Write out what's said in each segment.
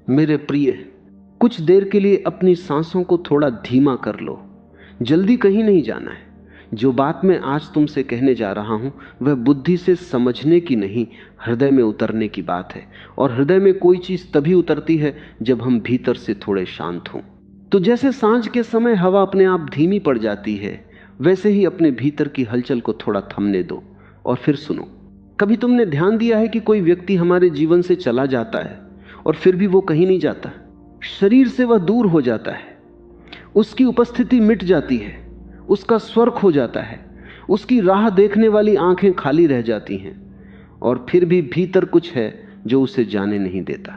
मेरे प्रिय, कुछ देर के लिए अपनी सांसों को थोड़ा धीमा कर लो। जल्दी कहीं नहीं जाना है। जो बात मैं आज तुमसे कहने जा रहा हूं वह बुद्धि से समझने की नहीं, हृदय में उतरने की बात है। और हृदय में कोई चीज तभी उतरती है जब हम भीतर से थोड़े शांत हों। तो जैसे सांझ के समय हवा अपने आप धीमी पड़ जाती है, वैसे ही अपने भीतर की हलचल को थोड़ा थमने दो और फिर सुनो। कभी तुमने ध्यान दिया है कि कोई व्यक्ति हमारे जीवन से चला जाता है और फिर भी वो कहीं नहीं जाता। शरीर से वह दूर हो जाता है, उसकी उपस्थिति मिट जाती है, उसका स्वर खो जाता है, उसकी राह देखने वाली आंखें खाली रह जाती हैं, और फिर भी भीतर कुछ है जो उसे जाने नहीं देता।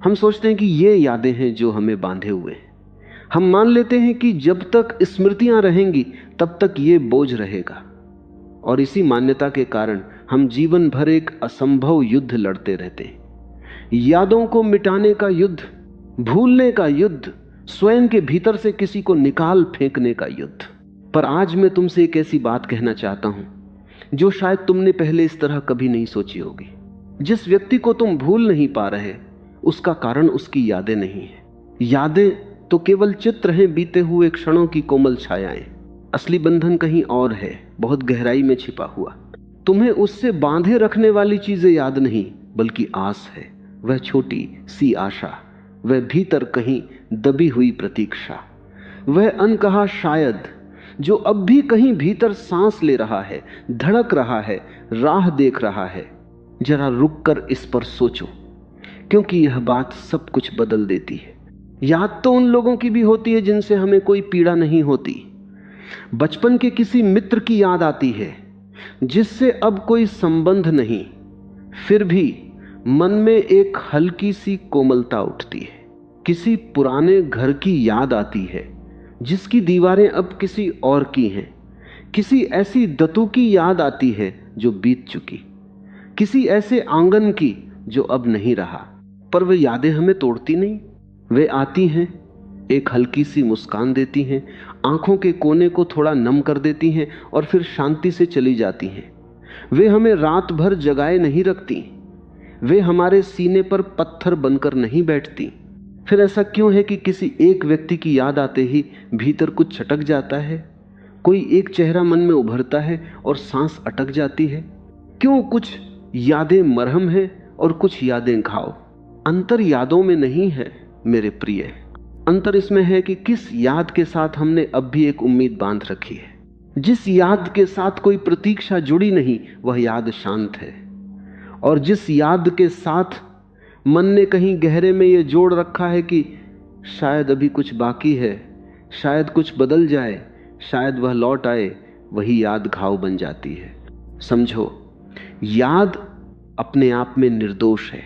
हम सोचते हैं कि ये यादें हैं जो हमें बांधे हुए हैं। हम मान लेते हैं कि जब तक स्मृतियां रहेंगी तब तक ये बोझ रहेगा, और इसी मान्यता के कारण हम जीवन भर एक असंभव युद्ध लड़ते रहते हैं। यादों को मिटाने का युद्ध, भूलने का युद्ध, स्वयं के भीतर से किसी को निकाल फेंकने का युद्ध। पर आज मैं तुमसे एक ऐसी बात कहना चाहता हूं जो शायद तुमने पहले इस तरह कभी नहीं सोची होगी। जिस व्यक्ति को तुम भूल नहीं पा रहे, उसका कारण उसकी यादें नहीं है। यादें तो केवल चित्र हैं, बीते हुए क्षणों की कोमल छायाएं। असली बंधन कहीं और है, बहुत गहराई में छिपा हुआ। तुम्हें उससे बांधे रखने वाली चीजें याद नहीं, बल्कि आस है। वह छोटी सी आशा, वह भीतर कहीं दबी हुई प्रतीक्षा, वह अनकहा शायद जो अब भी कहीं भीतर सांस ले रहा है, धड़क रहा है, राह देख रहा है। जरा रुककर इस पर सोचो, क्योंकि यह बात सब कुछ बदल देती है। याद तो उन लोगों की भी होती है जिनसे हमें कोई पीड़ा नहीं होती। बचपन के किसी मित्र की याद आती है जिससे अब कोई संबंध नहीं, फिर भी मन में एक हल्की सी कोमलता उठती है। किसी पुराने घर की याद आती है जिसकी दीवारें अब किसी और की हैं। किसी ऐसी दत्तू की याद आती है जो बीत चुकी, किसी ऐसे आंगन की जो अब नहीं रहा। पर वे यादें हमें तोड़ती नहीं, वे आती हैं, एक हल्की सी मुस्कान देती हैं, आंखों के कोने को थोड़ा नम कर देती हैं और फिर शांति से चली जाती हैं। वे हमें रात भर जगाए नहीं रखती, वे हमारे सीने पर पत्थर बनकर नहीं बैठती। फिर ऐसा क्यों है कि किसी एक व्यक्ति की याद आते ही भीतर कुछ छटक जाता है, कोई एक चेहरा मन में उभरता है और सांस अटक जाती है? क्यों कुछ यादें मरहम है और कुछ यादें घाव? अंतर यादों में नहीं है मेरे प्रिय, अंतर इसमें है कि किस याद के साथ हमने अब भी एक उम्मीद बांध रखी है। जिस याद के साथ कोई प्रतीक्षा जुड़ी नहीं, वह याद शांत है। और जिस याद के साथ मन ने कहीं गहरे में यह जोड़ रखा है कि शायद अभी कुछ बाकी है, शायद कुछ बदल जाए, शायद वह लौट आए, वही याद घाव बन जाती है। समझो, याद अपने आप में निर्दोष है।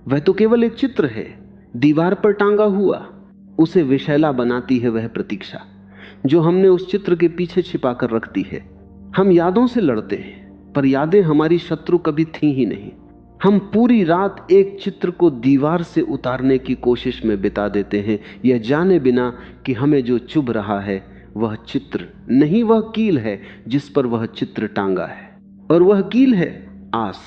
वह तो केवल एक चित्र है, दीवार पर टांगा हुआ। उसे विषैला बनाती है वह प्रतीक्षा जो हमने उस चित्र के पीछे छिपा कर रख दी है। हम यादों से लड़ते हैं, पर यादें हमारी शत्रु कभी थी ही नहीं। हम पूरी रात एक चित्र को दीवार से उतारने की कोशिश में बिता देते हैं, यह जाने बिना कि हमें जो चुभ रहा है वह चित्र नहीं, वह कील है जिस पर वह चित्र टांगा है, और वह कील है आस।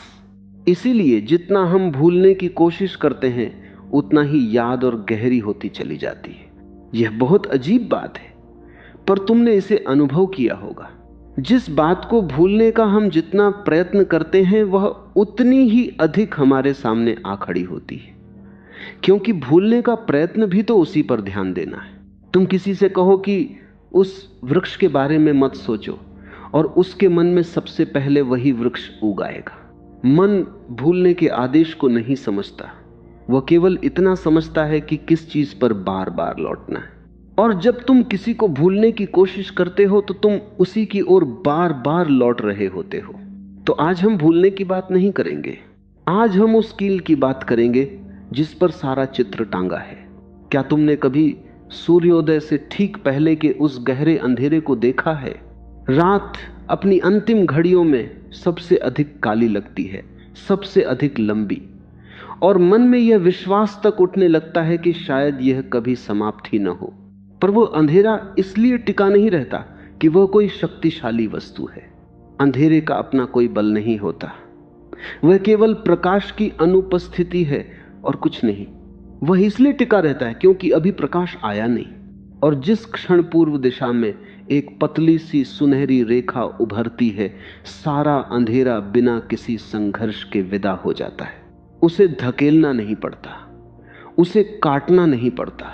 इसीलिए जितना हम भूलने की कोशिश करते हैं उतना ही याद और गहरी होती चली जाती है। यह बहुत अजीब बात है, पर तुमने इसे अनुभव किया होगा। जिस बात को भूलने का हम जितना प्रयत्न करते हैं वह उतनी ही अधिक हमारे सामने आ खड़ी होती है, क्योंकि भूलने का प्रयत्न भी तो उसी पर ध्यान देना है। तुम किसी से कहो कि उस वृक्ष के बारे में मत सोचो, और उसके मन में सबसे पहले वही वृक्ष उगाएगा। मन भूलने के आदेश को नहीं समझता, वह केवल इतना समझता है कि किस चीज पर बार बार लौटना है। और जब तुम किसी को भूलने की कोशिश करते हो तो तुम उसी की ओर बार बार लौट रहे होते हो। तो आज हम भूलने की बात नहीं करेंगे, आज हम उस कील की बात करेंगे जिस पर सारा चित्र टांगा है। क्या तुमने कभी सूर्योदय से ठीक पहले के उस गहरे अंधेरे को देखा है? रात अपनी अंतिम घड़ियों में सबसे अधिक काली लगती है, सबसे अधिक लंबी, और मन में यह विश्वास तक उठने लगता है कि शायद यह कभी समाप्त ही न हो। पर वो अंधेरा इसलिए टिका नहीं रहता कि वह कोई शक्तिशाली वस्तु है। अंधेरे का अपना कोई बल नहीं होता, वह केवल प्रकाश की अनुपस्थिति है और कुछ नहीं। वह इसलिए टिका रहता है क्योंकि अभी प्रकाश आया नहीं। और जिस क्षण पूर्व दिशा में एक पतली सी सुनहरी रेखा उभरती है, सारा अंधेरा बिना किसी संघर्ष के विदा हो जाता है। उसे धकेलना नहीं पड़ता, उसे काटना नहीं पड़ता,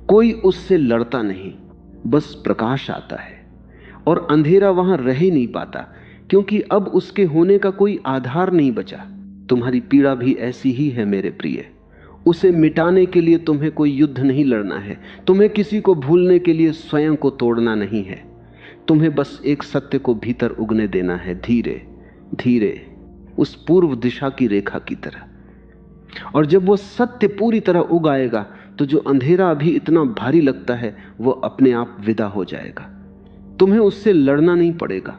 कोई उससे लड़ता नहीं, बस प्रकाश आता है। और अंधेरा वहां रह ही नहीं पाता क्योंकि अब उसके होने का कोई आधार नहीं बचा। तुम्हारी पीड़ा भी ऐसी ही है मेरे प्रिय। उसे मिटाने के लिए तुम्हें कोई युद्ध नहीं लड़ना है, तुम्हें किसी को भूलने के लिए स्वयं को तोड़ना नहीं है। तुम्हें बस एक सत्य को भीतर उगने देना है, धीरे धीरे, उस पूर्व दिशा की रेखा की तरह। और जब वो सत्य पूरी तरह उग आएगा तो जो अंधेरा अभी इतना भारी लगता है वो अपने आप विदा हो जाएगा। तुम्हें उससे लड़ना नहीं पड़ेगा।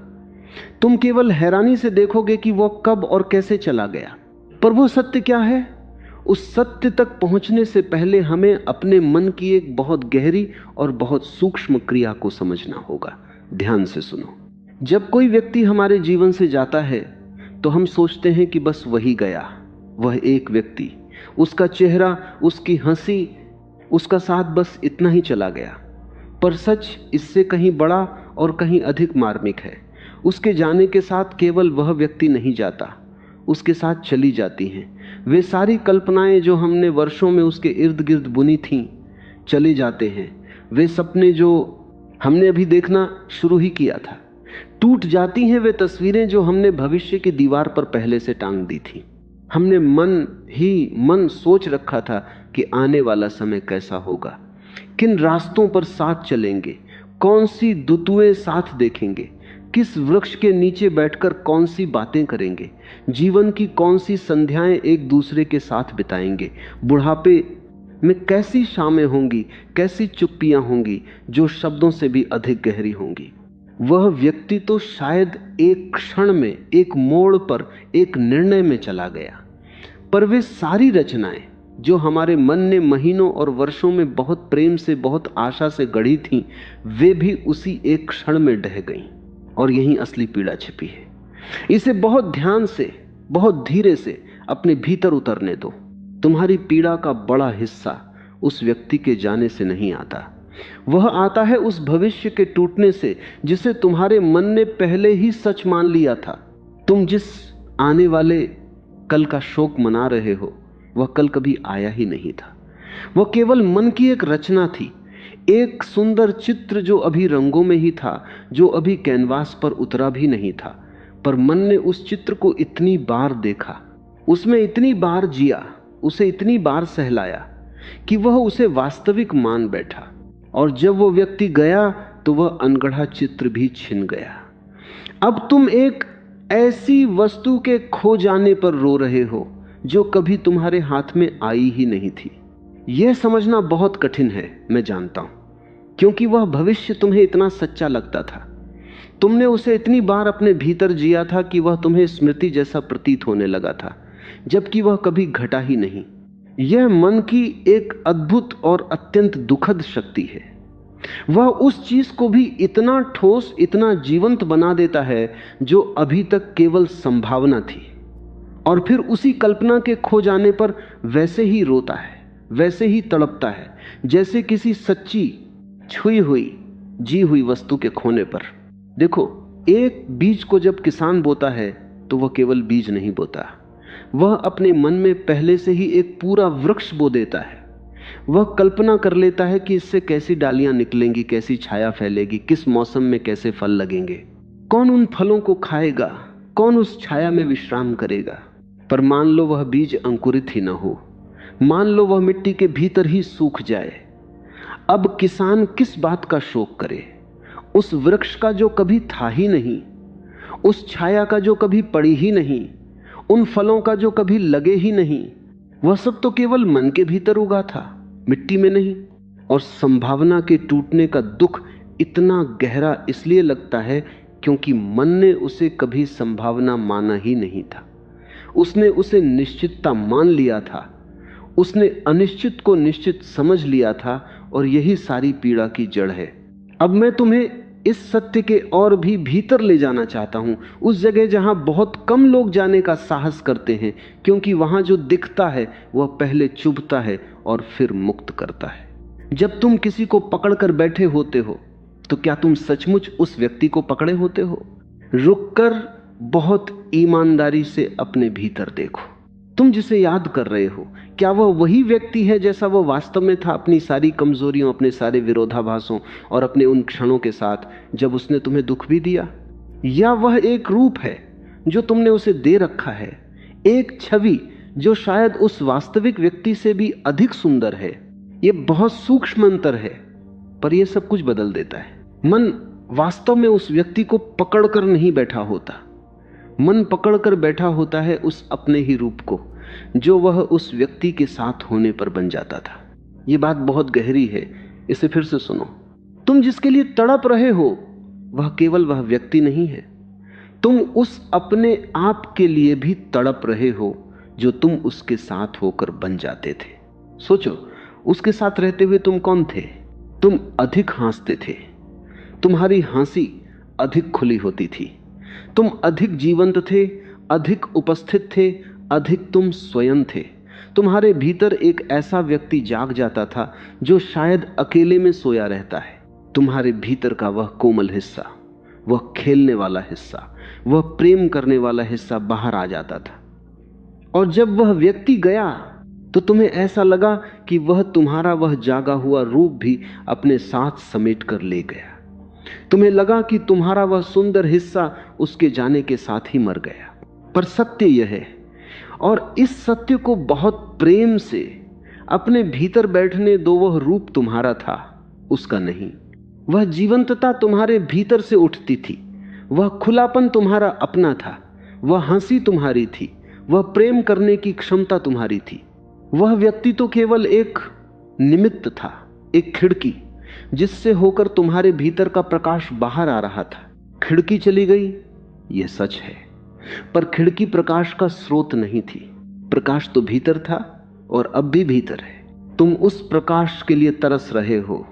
तुम केवल हैरानी से देखोगे कि वो कब और कैसे चला गया। पर वो सत्य क्या है? उस सत्य तक पहुंचने से पहले हमें अपने मन की एक बहुत गहरी और बहुत सूक्ष्म क्रिया को समझना होगा। ध्यान से सुनो। जब कोई व्यक्ति हमारे जीवन से जाता है तो हम सोचते हैं कि बस वही गया, वह एक व्यक्ति, उसका चेहरा, उसकी हंसी, उसका साथ, बस इतना ही चला गया। पर सच इससे कहीं बड़ा और कहीं अधिक मार्मिक है। उसके जाने के साथ केवल वह व्यक्ति नहीं जाता, उसके साथ चली जाती हैं वे सारी कल्पनाएं जो हमने वर्षों में उसके इर्द गिर्द बुनी थीं, चले जाते हैं। वे सपने जो हमने अभी देखना शुरू ही किया था, टूट जाती हैं वे तस्वीरें जो हमने भविष्य की दीवार पर पहले से टांग दी थी। हमने मन सोच रखा था कि आने वाला समय कैसा होगा, किन रास्तों पर साथ चलेंगे, कौन सी दुतुएं साथ देखेंगे, किस वृक्ष के नीचे बैठकर कौन सी बातें करेंगे, जीवन की कौन सी संध्याएं एक दूसरे के साथ बिताएंगे, बुढ़ापे में कैसी शामें होंगी, कैसी चुप्पियां होंगी जो शब्दों से भी अधिक गहरी होंगी। वह व्यक्ति तो शायद एक क्षण में, एक मोड़ पर, एक निर्णय में चला गया, पर वे सारी रचनाएं जो हमारे मन ने महीनों और वर्षों में बहुत प्रेम से, बहुत आशा से गढ़ी थीं, वे भी उसी एक क्षण में ढह गईं। और यही असली पीड़ा छिपी है। इसे बहुत ध्यान से, बहुत धीरे से अपने भीतर उतरने दो। तुम्हारी पीड़ा का बड़ा हिस्सा उस व्यक्ति के जाने से नहीं आता, वह आता है उस भविष्य के टूटने से जिसे तुम्हारे मन ने पहले ही सच मान लिया था। तुम जिस आने वाले कल का शोक मना रहे हो वह कल कभी आया ही नहीं था। वह केवल मन की एक रचना थी, एक सुंदर चित्र जो अभी रंगों में ही था, जो अभी कैनवास पर उतरा भी नहीं था। पर मन ने उस चित्र को इतनी बार देखा, उसमें इतनी बार जिया, उसे इतनी बार सहलाया कि वह उसे वास्तविक मान बैठा। और जब वो व्यक्ति गया तो वह अनगढ़ा चित्र भी छिन गया। अब तुम एक ऐसी वस्तु के खो जाने पर रो रहे हो जो कभी तुम्हारे हाथ में आई ही नहीं थी। यह समझना बहुत कठिन है, मैं जानता हूं, क्योंकि वह भविष्य तुम्हें इतना सच्चा लगता था। तुमने उसे इतनी बार अपने भीतर जिया था कि वह तुम्हें स्मृति जैसा प्रतीत होने लगा था, जबकि वह कभी घटा ही नहीं। यह मन की एक अद्भुत और अत्यंत दुखद शक्ति है। वह उस चीज को भी इतना ठोस, इतना जीवंत बना देता है जो अभी तक केवल संभावना थी, और फिर उसी कल्पना के खो जाने पर वैसे ही रोता है, वैसे ही तड़पता है जैसे किसी सच्ची, छुई हुई, जी हुई वस्तु के खोने पर। देखो, एक बीज को जब किसान बोता है तो वह केवल बीज नहीं बोता, वह अपने मन में पहले से ही एक पूरा वृक्ष बो देता है। वह कल्पना कर लेता है कि इससे कैसी डालियां निकलेंगी, कैसी छाया फैलेगी, किस मौसम में कैसे फल लगेंगे, कौन उन फलों को खाएगा, कौन उस छाया में विश्राम करेगा। पर मान लो वह बीज अंकुरित ही न हो, मान लो वह मिट्टी के भीतर ही सूख जाए, अब किसान किस बात का शोक करे? उस वृक्ष का जो कभी था ही नहीं, उस छाया का जो कभी पड़ी ही नहीं, उन फलों का जो कभी लगे ही नहीं, वह सब तो केवल मन के भीतर उगा था, मिट्टी में नहीं। और संभावना के टूटने का दुख इतना गहरा इसलिए लगता है क्योंकि मन ने उसे कभी संभावना माना ही नहीं था। उसने उसे निश्चितता मान लिया था, उसने अनिश्चित को निश्चित समझ लिया था, और यही सारी पीड़ा की जड़ है। अब मैं तुम्हें इस सत्य के और भी भीतर ले जाना चाहता हूं, उस जगह जहां बहुत कम लोग जाने का साहस करते हैं, क्योंकि वहां जो दिखता है वह पहले चुभता है और फिर मुक्त करता है। जब तुम किसी को पकड़कर बैठे होते हो तो क्या तुम सचमुच उस व्यक्ति को पकड़े होते हो? रुककर बहुत ईमानदारी से अपने भीतर देखो। तुम जिसे याद कर रहे हो, क्या वह वही व्यक्ति है जैसा वह वास्तव में था, अपनी सारी कमजोरियों, अपने सारे विरोधाभासों और अपने उन क्षणों के साथ जब उसने तुम्हें दुख भी दिया? या वह एक रूप है जो तुमने उसे दे रखा है, एक छवि जो शायद उस वास्तविक व्यक्ति से भी अधिक सुंदर है? यह बहुत सूक्ष्म अंतर है, पर यह सब कुछ बदल देता है। मन वास्तव में उस व्यक्ति को पकड़कर नहीं बैठा होता, मन पकड़कर बैठा होता है उस अपने ही रूप को जो वह उस व्यक्ति के साथ होने पर बन जाता था। यह बात बहुत गहरी है, इसे फिर से सुनो। तुम जिसके लिए तड़प रहे हो वह केवल वह व्यक्ति नहीं है, तुम उस अपने आप के लिए भी तड़प रहे हो जो तुम उसके साथ होकर बन जाते थे। सोचो, उसके साथ रहते हुए तुम कौन थे? तुम अधिक हंसते थे, तुम्हारी हंसी अधिक खुली होती थी, तुम अधिक जीवंत थे, अधिक उपस्थित थे, अधिक तुम स्वयं थे। तुम्हारे भीतर एक ऐसा व्यक्ति जाग जाता था जो शायद अकेले में सोया रहता है। तुम्हारे भीतर का वह कोमल हिस्सा, वह खेलने वाला हिस्सा, वह प्रेम करने वाला हिस्सा बाहर आ जाता था। और जब वह व्यक्ति गया तो तुम्हें ऐसा लगा कि वह तुम्हारा वह जागा हुआ रूप भी अपने साथ समेट कर ले गया। तुम्हें लगा कि तुम्हारा वह सुंदर हिस्सा उसके जाने के साथ ही मर गया। पर सत्य यह है, और इस सत्य को बहुत प्रेम से अपने भीतर बैठने दो, वह रूप तुम्हारा था, उसका नहीं। वह जीवंतता तुम्हारे भीतर से उठती थी, वह खुलापन तुम्हारा अपना था, वह हंसी तुम्हारी थी, वह प्रेम करने की क्षमता तुम्हारी थी। वह व्यक्ति तो केवल एक निमित्त था, एक खिड़की जिससे होकर तुम्हारे भीतर का प्रकाश बाहर आ रहा था। खिड़की चली गई, यह सच है, पर खिड़की प्रकाश का स्रोत नहीं थी। प्रकाश तो भीतर था और अब भी भीतर है। तुम उस प्रकाश के लिए तरस रहे हो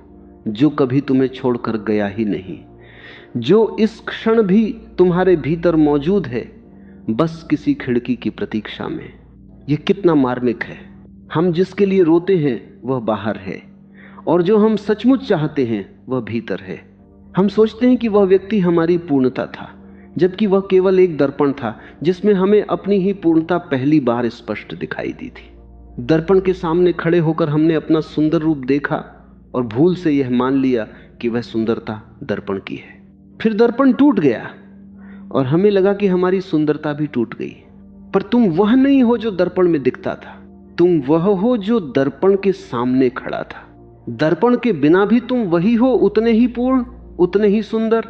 जो कभी तुम्हें छोड़कर गया ही नहीं, जो इस क्षण भी तुम्हारे भीतर मौजूद है, बस किसी खिड़की की प्रतीक्षा में। यह कितना मार्मिक है। हम जिसके लिए रोते हैं वह बाहर है, और जो हम सचमुच चाहते हैं वह भीतर है। हम सोचते हैं कि वह व्यक्ति हमारी पूर्णता था, जबकि वह केवल एक दर्पण था जिसमें हमें अपनी ही पूर्णता पहली बार स्पष्ट दिखाई दी थी। दर्पण के सामने खड़े होकर हमने अपना सुंदर रूप देखा और भूल से यह मान लिया कि वह सुंदरता दर्पण की है। फिर दर्पण टूट गया और हमें लगा कि हमारी सुंदरता भी टूट गई। पर तुम वह नहीं हो जो दर्पण में दिखता था, तुम वह हो जो दर्पण के सामने खड़ा था। दर्पण के बिना भी तुम वही हो, उतने ही पूर्ण, उतने ही सुंदर।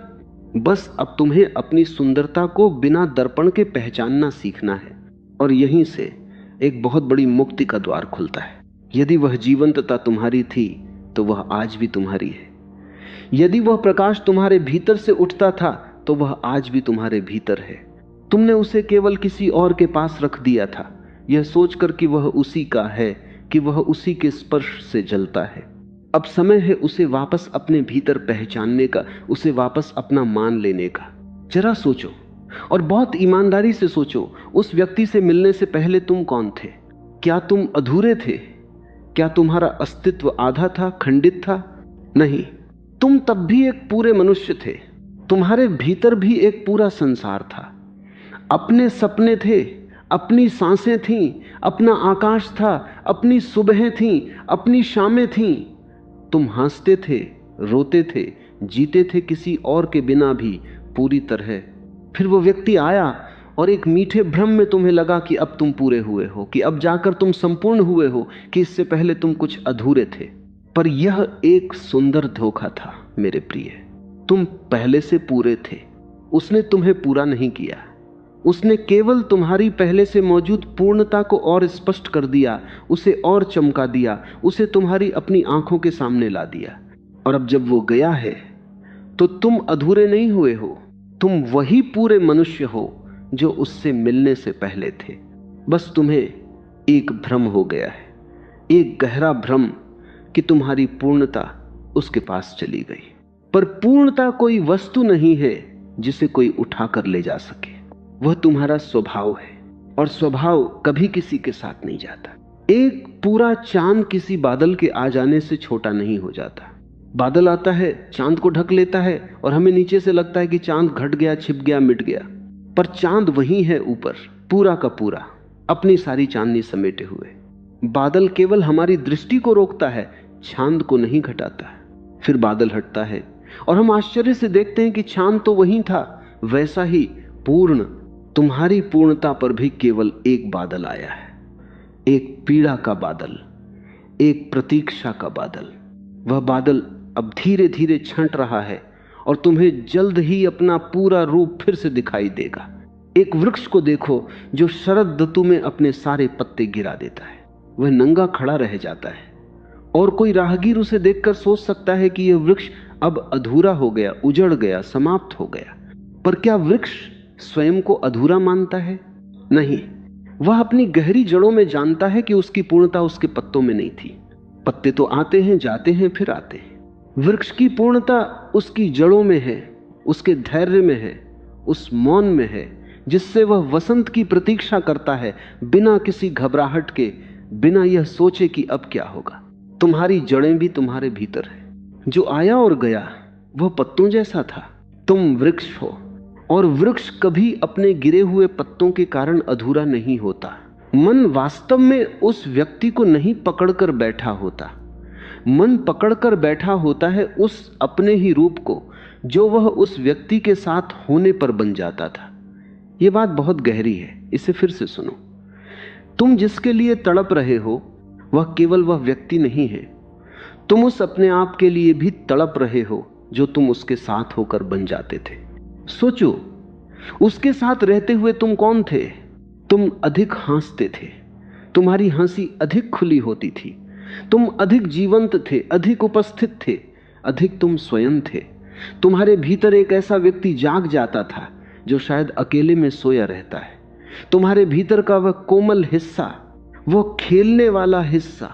बस अब तुम्हें अपनी सुंदरता को बिना दर्पण के पहचानना सीखना है, और यहीं से एक बहुत बड़ी मुक्ति का द्वार खुलता है। यदि वह जीवंतता तुम्हारी थी तो वह आज भी तुम्हारी है। यदि वह प्रकाश तुम्हारे भीतर से उठता था तो वह आज भी तुम्हारे भीतर है। तुमने उसे केवल किसी और के पास रख दिया था, यह सोचकर कि वह उसी का है, कि वह उसी के स्पर्श से जलता है। अब समय है उसे वापस अपने भीतर पहचानने का, उसे वापस अपना मान लेने का। जरा सोचो, और बहुत ईमानदारी से सोचो, उस व्यक्ति से मिलने से पहले तुम कौन थे? क्या तुम अधूरे थे? क्या तुम्हारा अस्तित्व आधा था, खंडित था? नहीं, तुम तब भी एक पूरे मनुष्य थे। तुम्हारे भीतर भी एक पूरा संसार था। अपने सपने थे, अपनी सांसें थीं, अपना आकाश था, अपनी सुबहें थीं, अपनी शामें थीं। तुम हंसते थे, रोते थे, जीते थे किसी और के बिना भी पूरी तरह। फिर वो व्यक्ति आया और एक मीठे भ्रम में तुम्हें लगा कि अब तुम पूरे हुए हो, कि अब जाकर तुम संपूर्ण हुए हो, कि इससे पहले तुम कुछ अधूरे थे। पर यह एक सुंदर धोखा था मेरे प्रिय। तुम पहले से पूरे थे, उसने तुम्हें पूरा नहीं किया। उसने केवल तुम्हारी पहले से मौजूद पूर्णता को और स्पष्ट कर दिया, उसे और चमका दिया, उसे तुम्हारी अपनी आंखों के सामने ला दिया। और अब जब वो गया है तो तुम अधूरे नहीं हुए हो, तुम वही पूरे मनुष्य हो जो उससे मिलने से पहले थे। बस तुम्हें एक भ्रम हो गया है, एक गहरा भ्रम कि तुम्हारी पूर्णता उसके पास चली गई। पर पूर्णता कोई वस्तु नहीं है जिसे कोई उठाकर ले जा सके। वह तुम्हारा स्वभाव है, और स्वभाव कभी किसी के साथ नहीं जाता। एक पूरा चांद किसी बादल के आ जाने से छोटा नहीं हो जाता। बादल आता है, चांद को ढक लेता है, और हमें नीचे से लगता है कि चांद घट गया, छिप गया, मिट गया, पर चांद वही है ऊपर, पूरा का पूरा, अपनी सारी चांदनी समेटे हुए। बादल केवल हमारी दृष्टि को रोकता है, चांद को नहीं घटाता है। फिर बादल हटता है और हम आश्चर्य से देखते हैं कि चांद तो वही था। वैसा ही पूर्ण तुम्हारी पूर्णता पर भी केवल एक बादल आया है, एक पीड़ा का बादल, एक प्रतीक्षा का बादल। वह बादल अब धीरे धीरे छंट रहा है और तुम्हें जल्द ही अपना पूरा रूप फिर से दिखाई देगा। एक वृक्ष को देखो जो शरद ऋतु में अपने सारे पत्ते गिरा देता है। वह नंगा खड़ा रह जाता है और कोई राहगीर उसे देखकर सोच सकता है कि यह वृक्ष अब अधूरा हो गया, उजड़ गया, समाप्त हो गया। पर क्या वृक्ष स्वयं को अधूरा मानता है? नहीं, वह अपनी गहरी जड़ों में जानता है कि उसकी पूर्णता उसके पत्तों में नहीं थी। पत्ते तो आते हैं, जाते हैं, फिर आते हैं। वृक्ष की पूर्णता उसकी जड़ों में है, उसके धैर्य में है, उस मौन में है जिससे वह वसंत की प्रतीक्षा करता है, बिना किसी घबराहट के, बिना यह सोचे कि अब क्या होगा। तुम्हारी जड़ें भी तुम्हारे भीतर है। जो आया और गया वह पत्तों जैसा था। तुम वृक्ष हो, और वृक्ष कभी अपने गिरे हुए पत्तों के कारण अधूरा नहीं होता। मन वास्तव में उस व्यक्ति को नहीं पकड़कर बैठा होता, मन पकड़कर बैठा होता है उस अपने ही रूप को जो वह उस व्यक्ति के साथ होने पर बन जाता था। यह बात बहुत गहरी है, इसे फिर से सुनो। तुम जिसके लिए तड़प रहे हो वह केवल वह व्यक्ति नहीं है, तुम उस अपने आप के लिए भी तड़प रहे हो जो तुम उसके साथ होकर बन जाते थे। सोचो, उसके साथ रहते हुए तुम कौन थे? तुम अधिक हंसते थे, तुम्हारी हंसी अधिक खुली होती थी, तुम अधिक जीवंत थे, अधिक उपस्थित थे, अधिक तुम स्वयं थे। तुम्हारे भीतर एक ऐसा व्यक्ति जाग जाता था जो शायद अकेले में सोया रहता है। तुम्हारे भीतर का वह कोमल हिस्सा, वो खेलने वाला हिस्सा,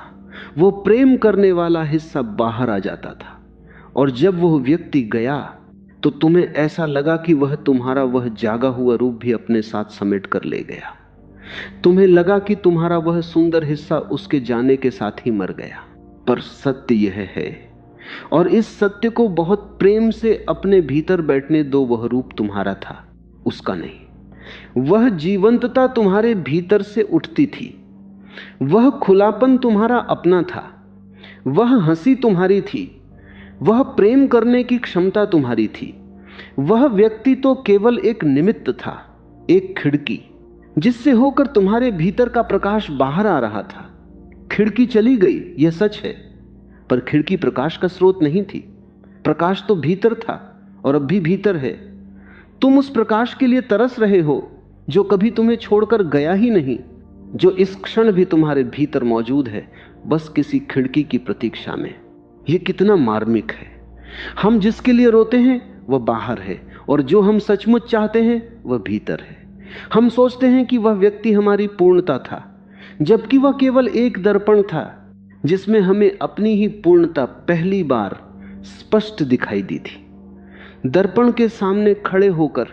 वो प्रेम करने वाला हिस्सा बाहर आ जाता था। और जब वह व्यक्ति गया तो तुम्हें ऐसा लगा कि वह तुम्हारा वह जागा हुआ रूप भी अपने साथ समेट कर ले गया। तुम्हें लगा कि तुम्हारा वह सुंदर हिस्सा उसके जाने के साथ ही मर गया। पर सत्य यह है, और इस सत्य को बहुत प्रेम से अपने भीतर बैठने दो, वह रूप तुम्हारा था, उसका नहीं। वह जीवंतता तुम्हारे भीतर से उठती थी, वह खुलापन तुम्हारा अपना था, वह हंसी तुम्हारी थी, वह प्रेम करने की क्षमता तुम्हारी थी। वह व्यक्ति तो केवल एक निमित्त था, एक खिड़की जिससे होकर तुम्हारे भीतर का प्रकाश बाहर आ रहा था। खिड़की चली गई, यह सच है, पर खिड़की प्रकाश का स्रोत नहीं थी। प्रकाश तो भीतर था और अब भी भीतर है। तुम उस प्रकाश के लिए तरस रहे हो जो कभी तुम्हें छोड़कर गया ही नहीं, जो इस क्षण भी तुम्हारे भीतर मौजूद है, बस किसी खिड़की की प्रतीक्षा में। यह कितना मार्मिक है। हम जिसके लिए रोते हैं वह बाहर है, और जो हम सचमुच चाहते हैं वह भीतर है। हम सोचते हैं कि वह व्यक्ति हमारी पूर्णता था, जबकि वह केवल एक दर्पण था जिसमें हमें अपनी ही पूर्णता पहली बार स्पष्ट दिखाई दी थी। दर्पण के सामने खड़े होकर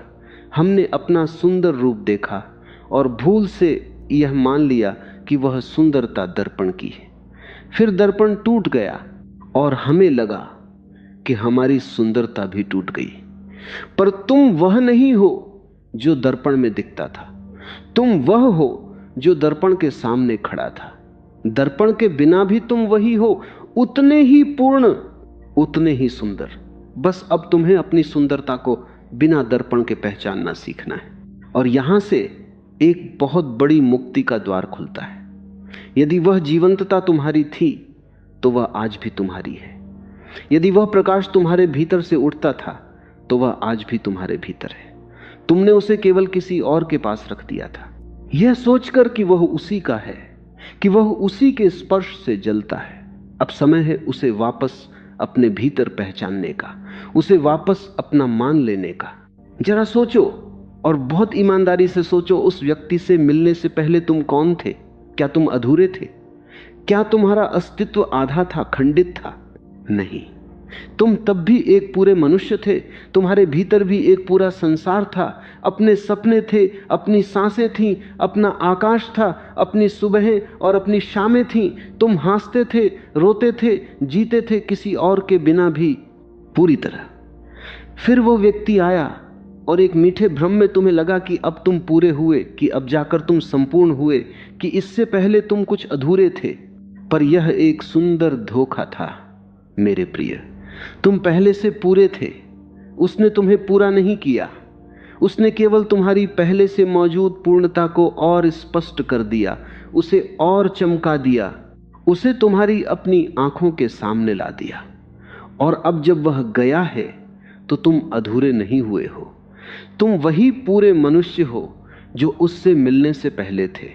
हमने अपना सुंदर रूप देखा और भूल से यह मान लिया कि वह सुंदरता दर्पण की है। फिर दर्पण टूट गया और हमें लगा कि हमारी सुंदरता भी टूट गई। पर तुम वह नहीं हो जो दर्पण में दिखता था, तुम वह हो जो दर्पण के सामने खड़ा था। दर्पण के बिना भी तुम वही हो, उतने ही पूर्ण, उतने ही सुंदर। बस अब तुम्हें अपनी सुंदरता को बिना दर्पण के पहचानना सीखना है, और यहां से एक बहुत बड़ी मुक्ति का द्वार खुलता है। यदि वह जीवंतता तुम्हारी थी तो वह आज भी तुम्हारी है। यदि वह प्रकाश तुम्हारे भीतर से उठता था तो वह आज भी तुम्हारे भीतर है। तुमने उसे केवल किसी और के पास रख दिया था, यह सोचकर कि वह उसी का है, कि वह उसी के स्पर्श से जलता है। अब समय है उसे वापस अपने भीतर पहचानने का, उसे वापस अपना मान लेने का। जरा सोचो, और बहुत ईमानदारी से सोचो, उस व्यक्ति से मिलने से पहले तुम कौन थे? क्या तुम अधूरे थे? क्या तुम्हारा अस्तित्व आधा था, खंडित था? नहीं, तुम तब भी एक पूरे मनुष्य थे, तुम्हारे भीतर भी एक पूरा संसार था, अपने सपने थे, अपनी सांसें थीं, अपना आकाश था, अपनी सुबहें और अपनी शामें थीं। तुम हंसते थे, रोते थे, जीते थे किसी और के बिना भी पूरी तरह। फिर वो व्यक्ति आया और एक मीठे भ्रम में तुम्हें लगा कि अब तुम पूरे हुए, कि अब जाकर तुम संपूर्ण हुए, कि इससे पहले तुम कुछ अधूरे थे। पर यह एक सुंदर धोखा था मेरे प्रिय। तुम पहले से पूरे थे, उसने तुम्हें पूरा नहीं किया। उसने केवल तुम्हारी पहले से मौजूद पूर्णता को और स्पष्ट कर दिया, उसे और चमका दिया, उसे तुम्हारी अपनी आंखों के सामने ला दिया। और अब जब वह गया है तो तुम अधूरे नहीं हुए हो, तुम वही पूरे मनुष्य हो जो उससे मिलने से पहले थे।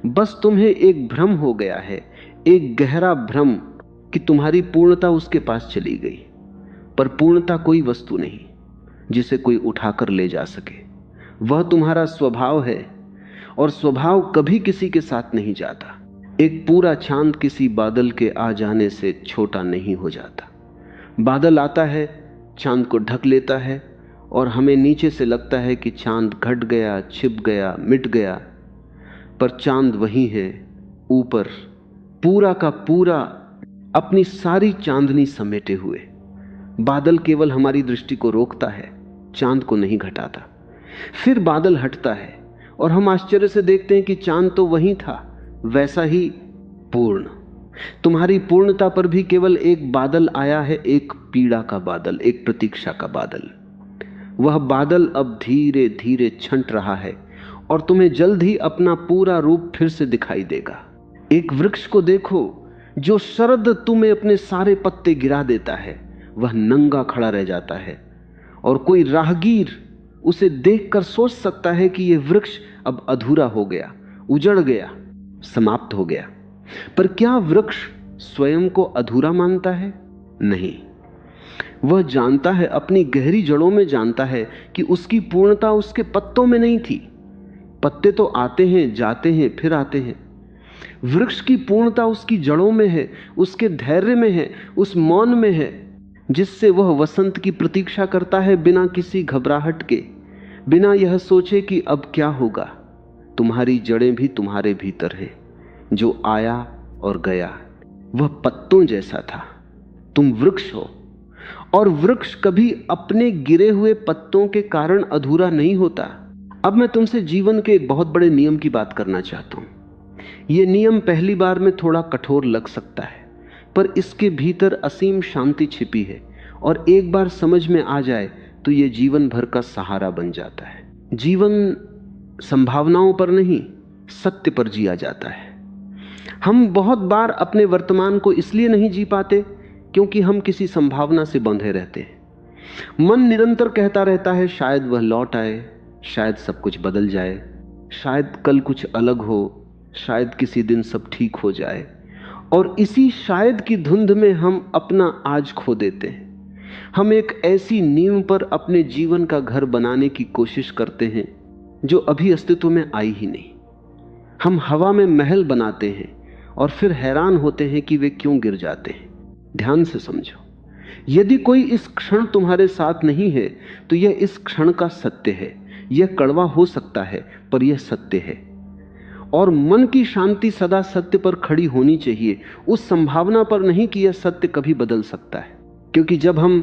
बस तुम्हें एक भ्रम हो गया है, एक गहरा भ्रम कि तुम्हारी पूर्णता उसके पास चली गई। पर पूर्णता कोई वस्तु नहीं जिसे कोई उठाकर ले जा सके। वह तुम्हारा स्वभाव है, और स्वभाव कभी किसी के साथ नहीं जाता। एक पूरा चांद किसी बादल के आ जाने से छोटा नहीं हो जाता। बादल आता है, चांद को ढक लेता है, और हमें नीचे से लगता है कि चांद घट गया, छिप गया, मिट गया। पर चांद वही है ऊपर, पूरा का पूरा अपनी सारी चांदनी समेटे हुए। बादल केवल हमारी दृष्टि को रोकता है, चांद को नहीं घटाता। फिर बादल हटता है और हम आश्चर्य से देखते हैं कि चांद तो वही था, वैसा ही पूर्ण। तुम्हारी पूर्णता पर भी केवल एक बादल आया है, एक पीड़ा का बादल, एक प्रतीक्षा का बादल। वह बादल अब धीरे धीरे छंट रहा है और तुम्हें जल्द ही अपना पूरा रूप फिर से दिखाई देगा। एक वृक्ष को देखो जो शरद तुम्हें अपने सारे पत्ते गिरा देता है, वह नंगा खड़ा रह जाता है, और कोई राहगीर उसे देखकर सोच सकता है कि यह वृक्ष अब अधूरा हो गया, उजड़ गया, समाप्त हो गया। पर क्या वृक्ष स्वयं को अधूरा मानता है? नहीं। वह जानता है, अपनी गहरी जड़ों में जानता है कि उसकी पूर्णता उसके पत्तों में नहीं थी। पत्ते तो आते हैं, जाते हैं, फिर आते हैं। वृक्ष की पूर्णता उसकी जड़ों में है, उसके धैर्य में है, उस मौन में है जिससे वह वसंत की प्रतीक्षा करता है, बिना किसी घबराहट के, बिना यह सोचे कि अब क्या होगा। तुम्हारी जड़ें भी तुम्हारे भीतर है। जो आया और गया वह पत्तों जैसा था, तुम वृक्ष हो। और वृक्ष कभी अपने गिरे हुए पत्तों के कारण अधूरा नहीं होता। अब मैं तुमसे जीवन के एक बहुत बड़े नियम की बात करना चाहता हूं। यह नियम पहली बार में थोड़ा कठोर लग सकता है, पर इसके भीतर असीम शांति छिपी है, और एक बार समझ में आ जाए तो यह जीवन भर का सहारा बन जाता है। जीवन संभावनाओं पर नहीं, सत्य पर जिया जाता है। हम बहुत बार अपने वर्तमान को इसलिए नहीं जी पाते क्योंकि हम किसी संभावना से बंधे रहते हैं। मन निरंतर कहता रहता है, शायद वह लौट आए, शायद सब कुछ बदल जाए, शायद कल कुछ अलग हो, शायद किसी दिन सब ठीक हो जाए। और इसी शायद की धुंध में हम अपना आज खो देते हैं। हम एक ऐसी नींव पर अपने जीवन का घर बनाने की कोशिश करते हैं जो अभी अस्तित्व में आई ही नहीं। हम हवा में महल बनाते हैं और फिर हैरान होते हैं कि वे क्यों गिर जाते हैं। ध्यान से समझो, यदि कोई इस क्षण तुम्हारे साथ नहीं है तो यह इस क्षण का सत्य है। यह कड़वा हो सकता है पर यह सत्य है। और मन की शांति सदा सत्य पर खड़ी होनी चाहिए, उस संभावना पर नहीं कि यह सत्य कभी बदल सकता है। क्योंकि जब हम